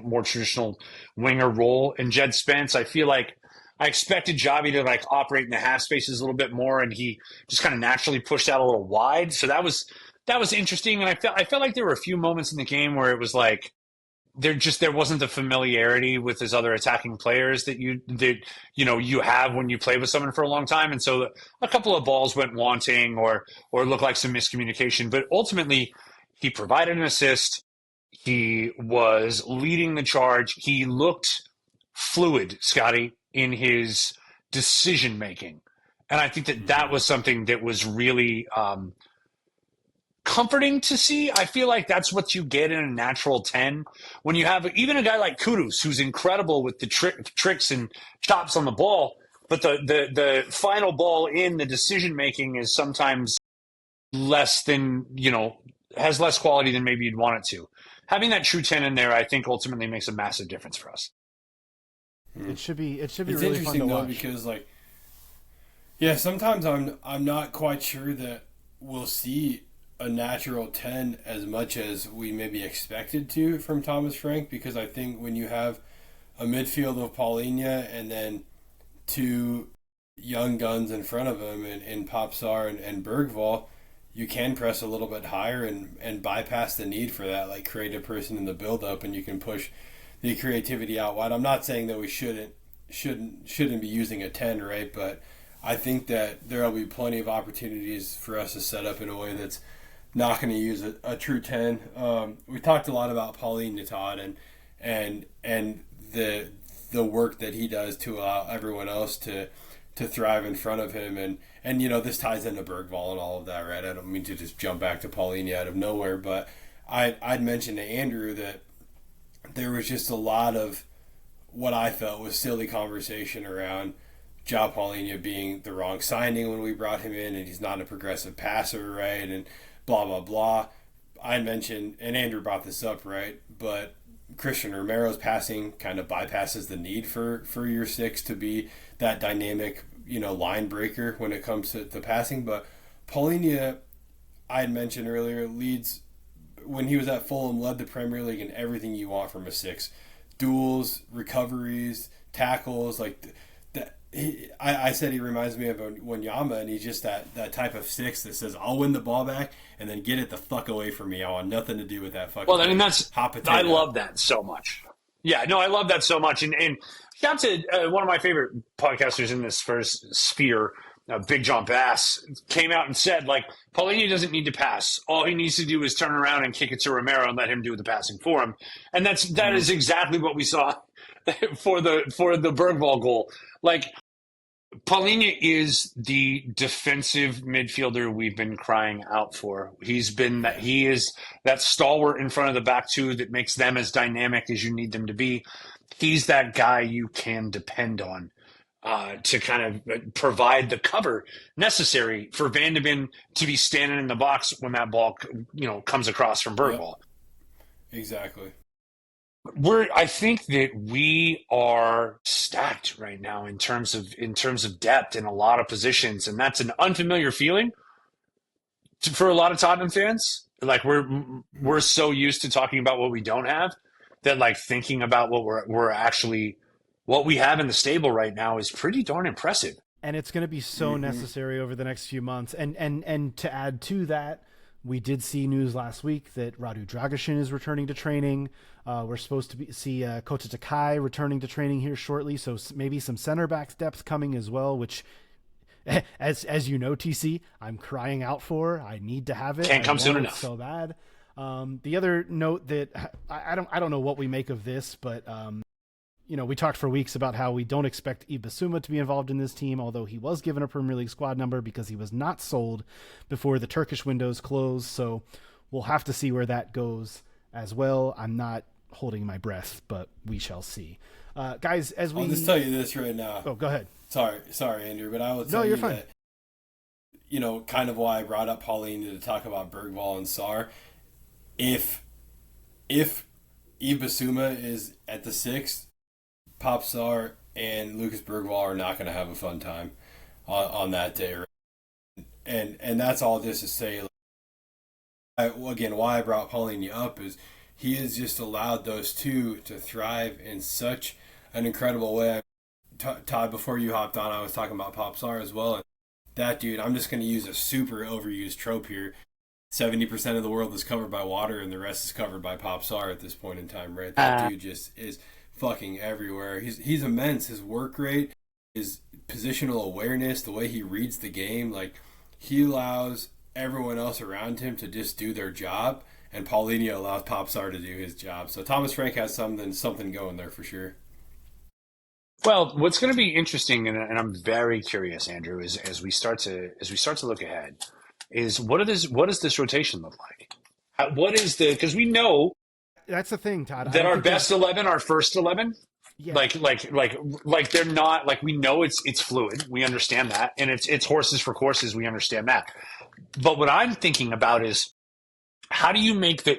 more traditional winger role, and Jed Spence. I feel like I expected Xavi to like operate in the half spaces a little bit more, and he just kind of naturally pushed out a little wide. So that was interesting, and I felt like there were a few moments in the game where it was like there wasn't the familiarity with his other attacking players that you have when you play with someone for a long time, and so a couple of balls went wanting or looked like some miscommunication. But ultimately, he provided an assist. He was leading the charge. He looked fluid, Scotty, in his decision making, and I think that was something that was really comforting to see. I feel like that's what you get in a natural 10 when you have even a guy like Kudus, who's incredible with the tricks and chops on the ball, but the final ball in the decision making is sometimes less than, has less quality than maybe you'd want it to. Having that true 10 in there, I think ultimately makes a massive difference for us. It should be It's really fun to watch. Because sometimes I'm not quite sure that we'll see a natural 10 as much as we maybe expected to from Thomas Frank, because I think when you have a midfield of Paulinho and then two young guns in front of him in Popsar and Bergvall, you can press a little bit higher and bypass the need for that creative person in the build-up, and you can push the creativity out wide. I'm not saying that we shouldn't be using a 10, right? But I think that there will be plenty of opportunities for us to set up in a way that's not going to use a true 10. We talked a lot about Paulinho, Todd, and the work that he does to allow everyone else to thrive in front of him, and this ties into Bergvall and all of that, right? I don't mean to just jump back to Paulinho out of nowhere, but I'd mentioned to Andrew that there was just a lot of what I felt was silly conversation around João Paulinho being the wrong signing when we brought him in, and he's not a progressive passer, right? And blah, blah, blah. I mentioned, and Andrew brought this up, right? But Christian Romero's passing kind of bypasses the need for your six to be that dynamic, line breaker when it comes to the passing. But Paulinho, I had mentioned earlier, leads, when he was at Fulham, led the Premier League in everything you want from a six. Duels, recoveries, tackles, I said he reminds me of Wanyama, and he's just that type of six that says, I'll win the ball back and then get it the fuck away from me. I want nothing to do with that fucking hot potato. I love that so much. Yeah, no, I love that so much. And shout to one of my favorite podcasters in this Spurs sphere, Big John Bass, came out and said, Paulinho doesn't need to pass. All he needs to do is turn around and kick it to Romero and let him do the passing for him. And that is exactly what we saw for the Bergvall goal. Paulinho is the defensive midfielder we've been crying out for. He is that stalwart in front of the back two that makes them as dynamic as you need them to be. He's that guy you can depend on to kind of provide the cover necessary for Van de Ven to be standing in the box when that ball, comes across from Bergvall. Yep. Exactly. I think that we are stacked right now in terms of depth in a lot of positions, and that's an unfamiliar feeling for a lot of Tottenham fans. We're so used to talking about what we don't have that thinking about what what we have in the stable right now is pretty darn impressive. And it's going to be so necessary over the next few months. And to add to that, we did see news last week that Radu Dragusin is returning to training. We're supposed to see Kota Takai returning to training here shortly, so maybe some center back depth coming as well, which, as you know, TC, I'm crying out for. I need to have it. Can't come soon enough. So bad. The other note that I don't know what we make of this, but we talked for weeks about how we don't expect Ibasuma to be involved in this team, although he was given a Premier League squad number because he was not sold before the Turkish windows closed. So we'll have to see where that goes as well. I'm not holding my breath, but we shall see. Guys, I'll just tell you this right now. Oh, go ahead. Sorry, Andrew, but I will tell you fine. That, kind of why I brought up Paulinho to talk about Bergvall and Sarr. If Ibasuma is at the 6th, Pop Sarr and Lucas Bergvall are not going to have a fun time on that day. Right? And that's all just to say, again, why I brought Paulinho up is he has just allowed those two to thrive in such an incredible way. Todd, before you hopped on, I was talking about Pop Sarr as well. And that dude, I'm just going to use a super overused trope here. 70% of the world is covered by water and the rest is covered by pop star at this point in time, right? That dude just is fucking everywhere. He's immense. His work rate, his positional awareness, the way he reads the game, like he allows everyone else around him to just do their job, and Paulinho allows pop star to do his job. So Thomas Frank has something going there for sure. Well, what's going to be interesting, and I'm very curious, Andrew, is as we start to look ahead, is what does this rotation look like? Because we know that's the thing, Todd. That our best 11, our first 11, yeah. like they're not, like, we know it's fluid. We understand that, and it's horses for courses. We understand that. But what I'm thinking about is how do you make the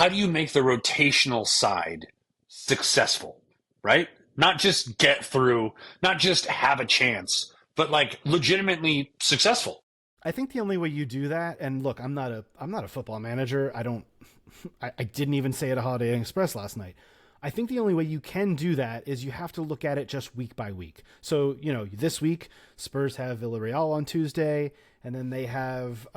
rotational side successful, right? Not just get through, not just have a chance, but like legitimately successful. I think the only way you do that, and look, I'm not a football manager. I didn't even say it at Holiday Inn Express last night. I think the only way you can do that is you have to look at it just week by week. So, this week, Spurs have Villarreal on Tuesday, and then they have,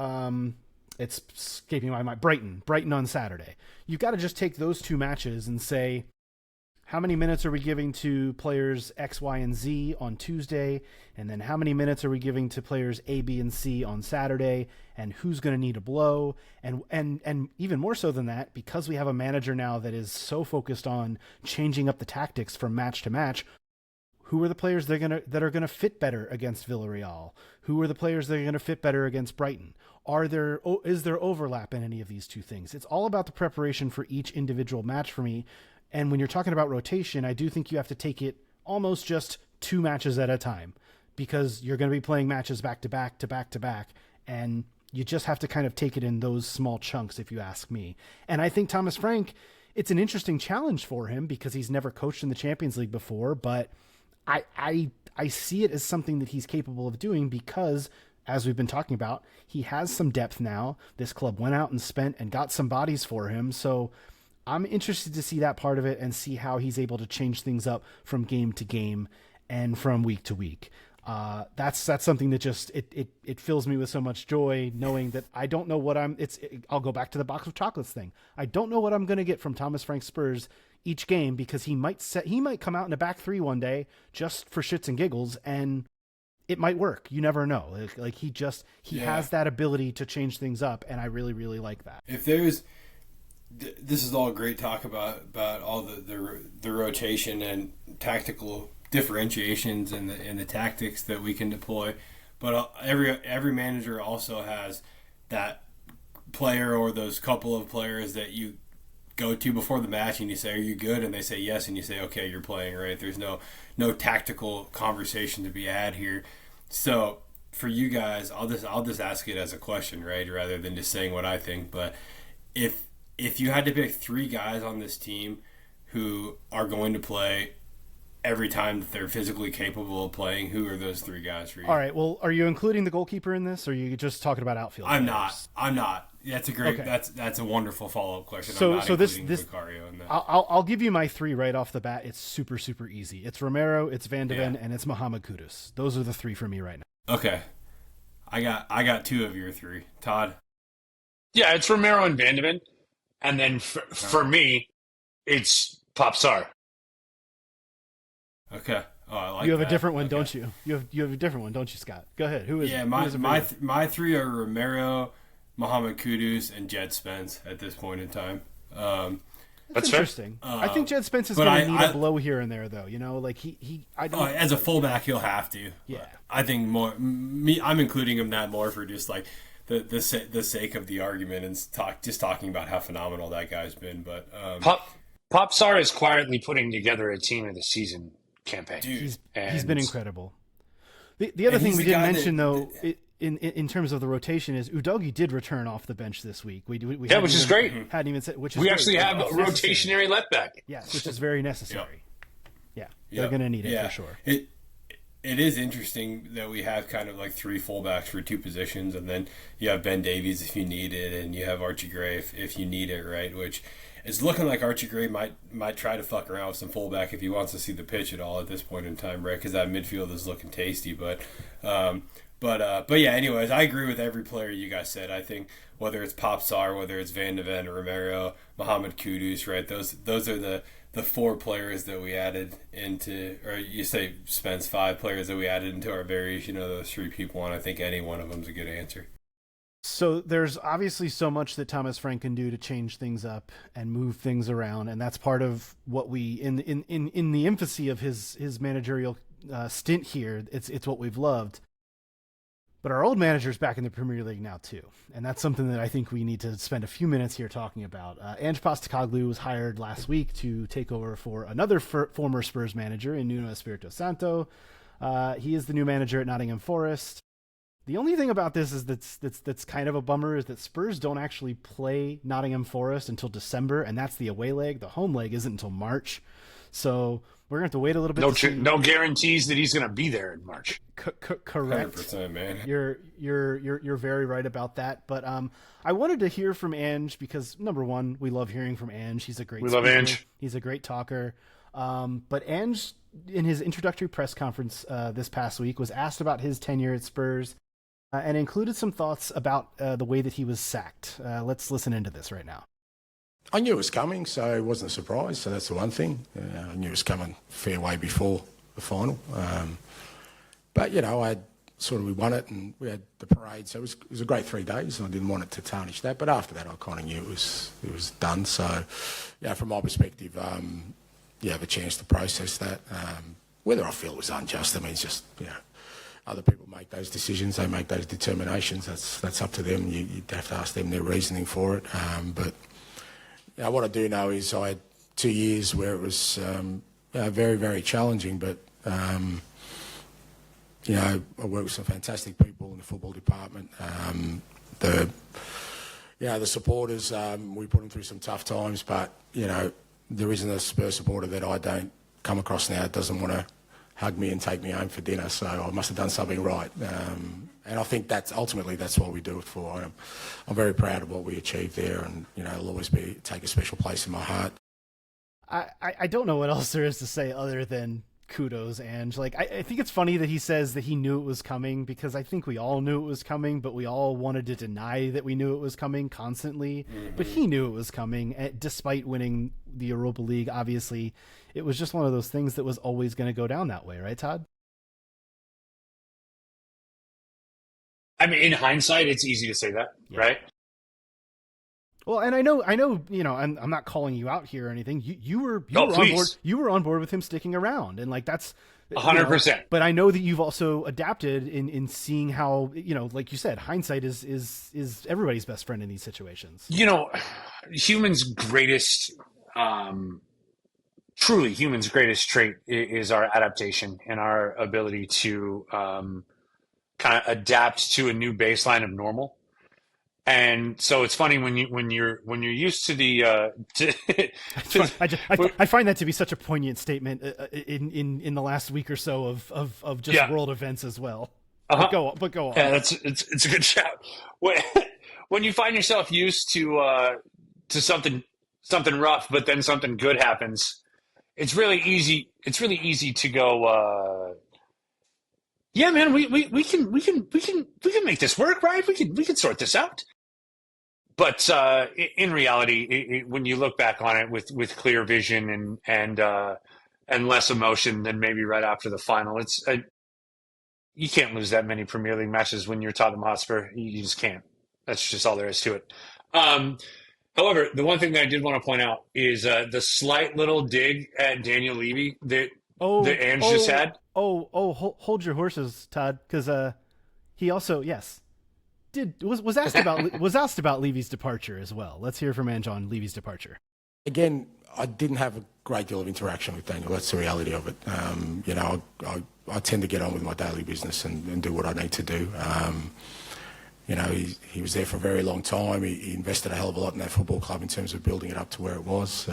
it's escaping my mind, Brighton on Saturday. You've got to just take those two matches and say, how many minutes are we giving to players X, Y, and Z on Tuesday? And then how many minutes are we giving to players A, B, and C on Saturday? And who's going to need a blow? And even more so than that, because we have a manager now that is so focused on changing up the tactics from match to match, who are the players that are gonna fit better against Villarreal? Who are the players that are going to fit better against Brighton? Is there overlap in any of these two things? It's all about the preparation for each individual match for me. And when you're talking about rotation, I do think you have to take it almost just 2 matches at a time, because you're going to be playing matches back to back to back to back. And you just have to kind of take it in those small chunks, if you ask me. And I think Thomas Frank, it's an interesting challenge for him because he's never coached in the Champions League before, but I see it as something that he's capable of doing because, as we've been talking about, he has some depth now. This club went out and spent and got some bodies for him. So I'm interested to see that part of it and see how he's able to change things up from game to game and from week to week. That's something that just it fills me with so much joy, knowing that I don't know what I'll go back to the box of chocolates thing. I don't know what I'm going to get from Thomas Frank Spurs each game, because he might come out in a back 3 one day just for shits and giggles, and it might work. You never know. Like he has that ability to change things up, and I really, really like that. If there's this is all great talk about all the rotation and tactical differentiations and the tactics that we can deploy, but every manager also has that player or those couple of players that you go to before the match and you say, are you good? And they say yes, and you say, okay, you're playing, right? There's no tactical conversation to be had here. So for you guys, I'll just ask it as a question, right, rather than just saying what I think. But if you had to pick 3 guys on this team who are going to play every time that they're physically capable of playing, who are those 3 guys for you? All right. Well, are you including the goalkeeper in this, or are you just talking about outfield I'm players? not. That's a great. Okay. That's a wonderful follow-up question. So, I'm not including Vicario in that. I'll give you my 3 right off the bat. It's super, super easy. It's Romero, it's Van de Ven, and it's Mohamed Kudus. Those are the 3 for me right now. Okay. I got 2 of your 3. Todd? Yeah, it's Romero and Van de Ven. And then for me, it's Popsar. Okay. Oh, I like you have that. A different one, don't you? You have a different one, don't you, Scott? Go ahead. Who is? Yeah, my 3 are Romero, Mohamed Kudus, and Jed Spence at this point in time. That's interesting. I think Jed Spence is going to need a blow here and there, though. Like he I don't. As a fullback, he'll have to. Yeah. I think I'm including him that more for just like the sake of the argument and talking about how phenomenal that guy's been. But Popsar is quietly putting together a team of the season campaign. Dude, he's been incredible. The other thing we didn't mention though, in terms of the rotation, is Udogie did return off the bench this week. We which is great. Hadn't even said which is we great. actually have a rotationary left back. Yes, which is very necessary. Yeah, they're going to need it for sure. It is interesting that we have kind of like 3 fullbacks for 2 positions, and then you have Ben Davies if you need it, and you have Archie Gray if you need it, right? Which it's looking like Archie Gray might try to fuck around with some fullback if he wants to see the pitch at all at this point in time, right? Because that midfield is looking tasty. But yeah. Anyways, I agree with every player you guys said. I think whether it's Popsar, whether it's Van de Ven, Romero, Mohamed Kudus, right? Those are the four players that we added into, or you say Spence, five players that we added into our variation of those three people, and I think any one of them is a good answer. So there's obviously so much that Thomas Frank can do to change things up and move things around, and that's part of what we in the infancy of his managerial stint here. It's what we've loved. But our old manager's back in the Premier League now too, and that's something that I think we need to spend a few minutes here talking about. Ange Postecoglou was hired last week to take over for another former Spurs manager in Nuno Espirito Santo. He is the new manager at Nottingham Forest. The only thing about this is that's kind of a bummer is that Spurs don't actually play Nottingham Forest until December, and that's the away leg. The home leg isn't until March, so we're gonna have to wait a little bit. No guarantees that he's gonna be there in March. Correct, 100%, man. You're very right about that. But I wanted to hear from Ange because number one, we love hearing from Ange. He's a great. We love Ange. He's a great talker. But Ange, in his introductory press conference this past week, was asked about his tenure at Spurs. And included some thoughts about the way that he was sacked. Let's listen into this right now. I knew it was coming, so it wasn't a surprise. So that's the one thing. I knew it was coming a fair way before the final. But, we won it and we had the parade. So it was a great 3 days and I didn't want it to tarnish that. But after that, I kind of knew it was done. So, from my perspective, you have a chance to process that. Whether I feel it was unjust, I mean, it's just, other people make those decisions, they make those determinations. That's up to them. You'd have to ask them their reasoning for it. But what I do know is I had 2 years where it was very, very challenging. But I worked with some fantastic people in the football department. The supporters, we put them through some tough times. But there isn't a Spurs supporter that I don't come across now that doesn't want to hug me and take me home for dinner, so I must have done something right. And I think that's what we do it for. I'm very proud of what we achieved there, and it'll always take a special place in my heart. I don't know what else there is to say other than kudos, Ange. Like I think it's funny that he says that he knew it was coming, because I think we all knew it was coming, but we all wanted to deny that we knew it was coming constantly. Mm-hmm. But he knew it was coming, despite winning the Europa League. Obviously, it was just one of those things that was always going to go down that way, right, Todd? I mean, in hindsight, it's easy to say that, right? Well, and I know, I'm not calling you out here or anything. You were on board. You were on board with him sticking around, and like that's 100%. But I know that you've also adapted in seeing how, like you said, hindsight is everybody's best friend in these situations. Humans' greatest, truly humans' greatest trait is our adaptation and our ability to kind of adapt to a new baseline of normal. And so it's funny when you're used to the. I find that to be such a poignant statement in the last week or so of just world events as well. Uh-huh. But go on. Yeah, it's a good shout. When you find yourself used to something rough, but then something good happens, it's really easy. It's really easy to go. Yeah, man, we can make this work, right? We can sort this out. But in reality, when you look back on it with clear vision and less emotion than maybe right after the final, you can't lose that many Premier League matches when you're Tottenham Hotspur. You just can't. That's just all there is to it. However, the one thing that I did want to point out is the slight little dig at Daniel Levy that Ange just had. Hold your horses, Todd, because he also was asked about Levy's departure as well. Let's hear from Ange on Levy's departure. Again, I didn't have a great deal of interaction with Daniel. That's the reality of it. I tend to get on with my daily business and do what I need to do. He was there for a very long time. He invested a hell of a lot in that football club in terms of building it up to where it was.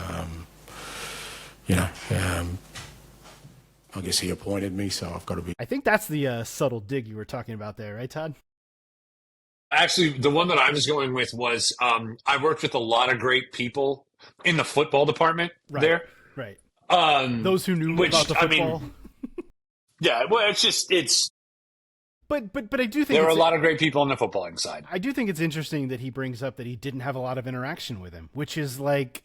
I guess he appointed me, so I've got to be. I think that's the subtle dig you were talking about there, right, Todd? Actually, the one that I was going with was I worked with a lot of great people in the football department there. Right. Those who knew about the football. I mean, yeah, well, it's. But I do think there are a lot of great people on the footballing side. I do think it's interesting that he brings up that he didn't have a lot of interaction with him, which is like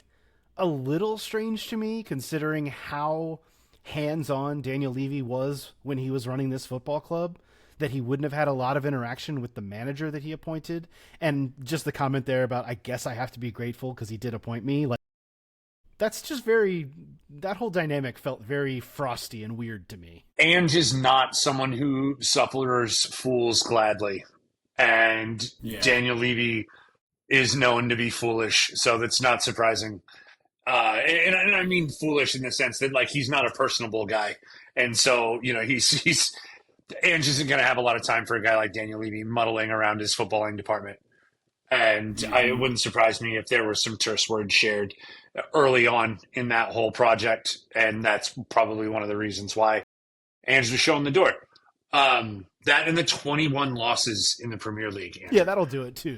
a little strange to me considering how hands-on Daniel Levy was when he was running this football club, that he wouldn't have had a lot of interaction with the manager that he appointed. And just the comment there about, I guess I have to be grateful because he did appoint me. Like, that's just that whole dynamic felt very frosty and weird to me. Ange is not someone who suffers fools gladly. And Daniel Levy is known to be foolish. So that's not surprising. And I mean foolish in the sense that, like, he's not a personable guy. And so, he's Ange isn't going to have a lot of time for a guy like Daniel Levy muddling around his footballing department. And it wouldn't surprise me if there were some terse words shared early on in that whole project. And that's probably one of the reasons why Ange was shown the door. That and the 21 losses in the Premier League. Andrew. Yeah, that'll do it too.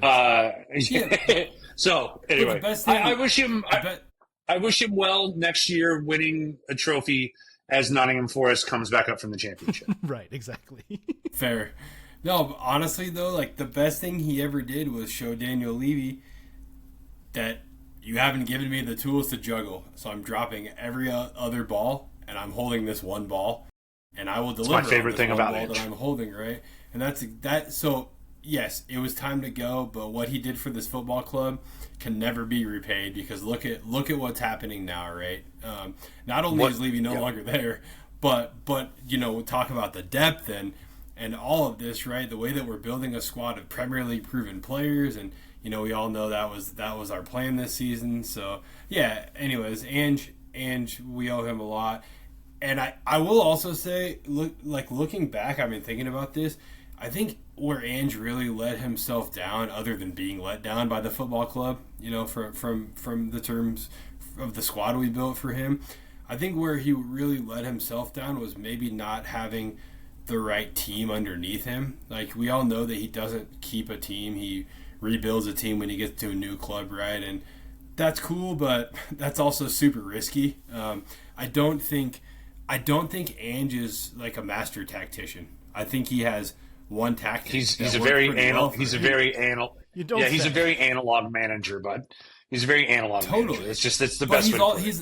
So anyway, I wish him. I wish him well next year, winning a trophy as Nottingham Forest comes back up from the championship. Right, exactly. Fair. No, honestly though, like the best thing he ever did was show Daniel Levy that you haven't given me the tools to juggle, so I'm dropping every other ball and I'm holding this one ball, and I will deliver. That's my favorite thing about it that I'm holding, right? And that's that. So yes, it was time to go, but what he did for this football club can never be repaid because look at what's happening now, right? Not only is Levy no longer there, but talk about the depth and all of this, right? The way that we're building a squad of Premier League proven players, and we all know that was our plan this season. So yeah. Anyways, Ange, we owe him a lot, and I will also say, looking back, I've been thinking about this. I think where Ange really let himself down, other than being let down by the football club, from the terms of the squad we built for him, I think where he really let himself down was maybe not having the right team underneath him. Like, we all know that he doesn't keep a team. He rebuilds a team when he gets to a new club, right? And that's cool, but that's also super risky. I don't think Ange is like a master tactician. I think he has one tactic. He's a very analog manager, bud. He's a very analog manager. It's the best way.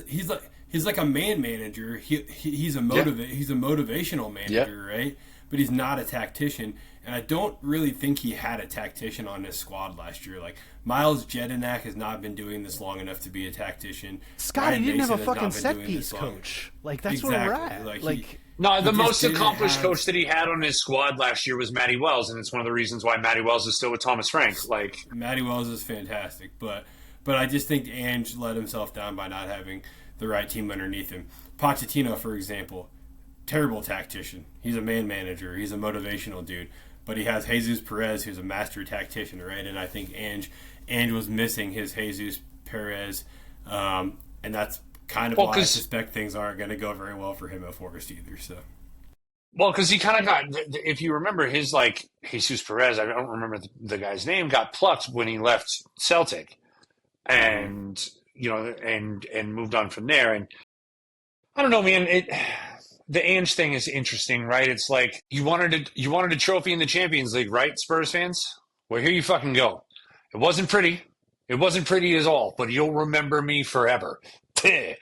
He's like a man manager. He's a motivational manager, right? But he's not a tactician. And I don't really think he had a tactician on his squad last year. Like, Miles Jedinak has not been doing this long enough to be a tactician. Scott, he didn't have a fucking set piece coach. Like, that's where we're at. The most accomplished coach that he had on his squad last year was Matty Wells, and it's one of the reasons why Matty Wells is still with Thomas Frank. Matty Wells is fantastic, but I just think Ange let himself down by not having the right team underneath him. Pochettino, for example, terrible tactician. He's a man manager. He's a motivational dude. But he has Jesus Perez, who's a master tactician, right? And I think Ange was missing his Jesus Perez, and that's kind of why I suspect things aren't going to go very well for him at Forest either. So, well, because he kind of got, if you remember, his Jesus Perez, I don't remember the guy's name, got plucked when he left Celtic, and and moved on from there. And I don't know, man. The Ange thing is interesting, right? It's like you wanted a trophy in the Champions League, right, Spurs fans? Well, here you fucking go. It wasn't pretty. It wasn't pretty at all, but you'll remember me forever. And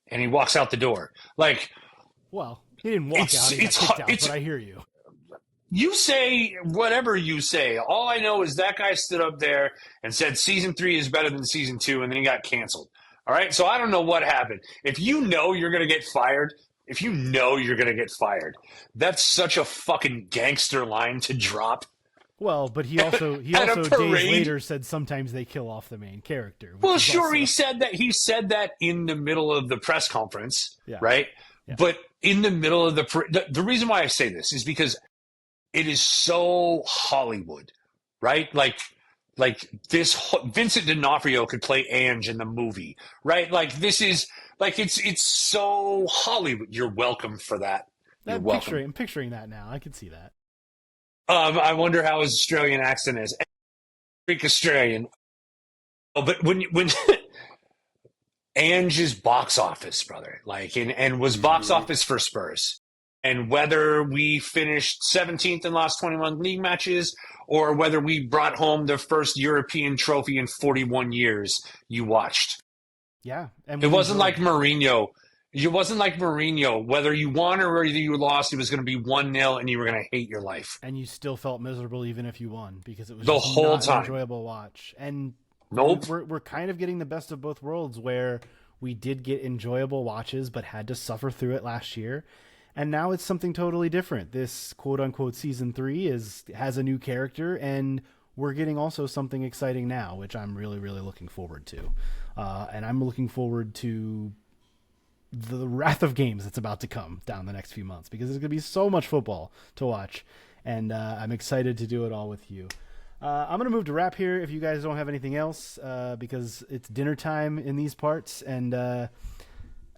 he walks out the door. Well, he didn't walk out. He got kicked out, but I hear you. You say whatever you say. All I know is that guy stood up there and said season 3 is better than season 2, and then he got canceled. All right? So I don't know what happened. If you know you're going to get fired, that's such a fucking gangster line to drop. Well, but he also days later said sometimes they kill off the main character. Well, sure, he said that in the middle of the press conference, right? Yeah. But in the middle of the reason why I say this is because it is so Hollywood, right? Like this Vincent D'Onofrio could play Ange in the movie, right? Like this is it's so Hollywood. You're welcome for that. I'm picturing that now. I can see that. I wonder how his Australian accent is. Greek Australian. Oh, but when and just box office, brother. Like, and was box office for Spurs. And whether we finished 17th and lost 21 league matches, or whether we brought home the first European trophy in 41 years, you watched. Yeah. And It wasn't like Mourinho. It wasn't like Mourinho. Whether you won or whether you lost, it was going to be 1-0 and you were going to hate your life. And you still felt miserable even if you won, because it was the just whole not time an enjoyable watch. And nope. we're kind of getting the best of both worlds, where we did get enjoyable watches but had to suffer through it last year. And now it's something totally different. This quote-unquote season 3 has a new character, and we're getting also something exciting now, which I'm really, really looking forward to. And I'm looking forward to the wrath of games that's about to come down the next few months, because there's going to be so much football to watch, and I'm excited to do it all with you. I'm going to move to wrap here if you guys don't have anything else, because it's dinner time in these parts, and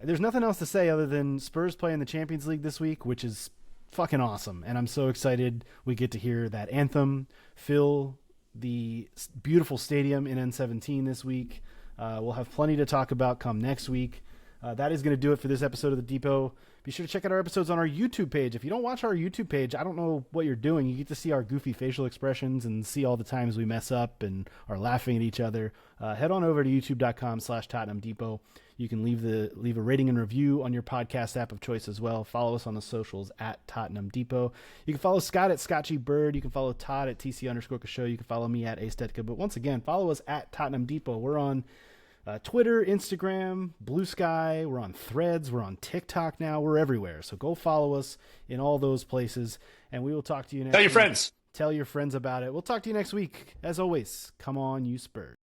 there's nothing else to say other than Spurs play in the Champions League this week, which is fucking awesome. And I'm so excited we get to hear that anthem fill the beautiful stadium in N17 this week. We'll have plenty to talk about come next week. That is going to do it for this episode of The Depot. Be sure to check out our episodes on our YouTube page. If you don't watch our YouTube page, I don't know what you're doing. You get to see our goofy facial expressions and see all the times we mess up and are laughing at each other. Head on over to youtube.com/Tottenham Depot. You can leave a rating and review on your podcast app of choice as well. Follow us on the socials at Tottenham Depot. You can follow Scott at Scotchy Bird. You can follow Todd at TC_Show. You can follow me at Aesthetica. But once again, follow us at Tottenham Depot. We're on Twitter, Instagram, Blue Sky. We're on Threads. We're on TikTok now. We're everywhere. So go follow us in all those places, and we will talk to you next week. Tell your friends. Tell your friends about it. We'll talk to you next week. As always, come on, you Spurs.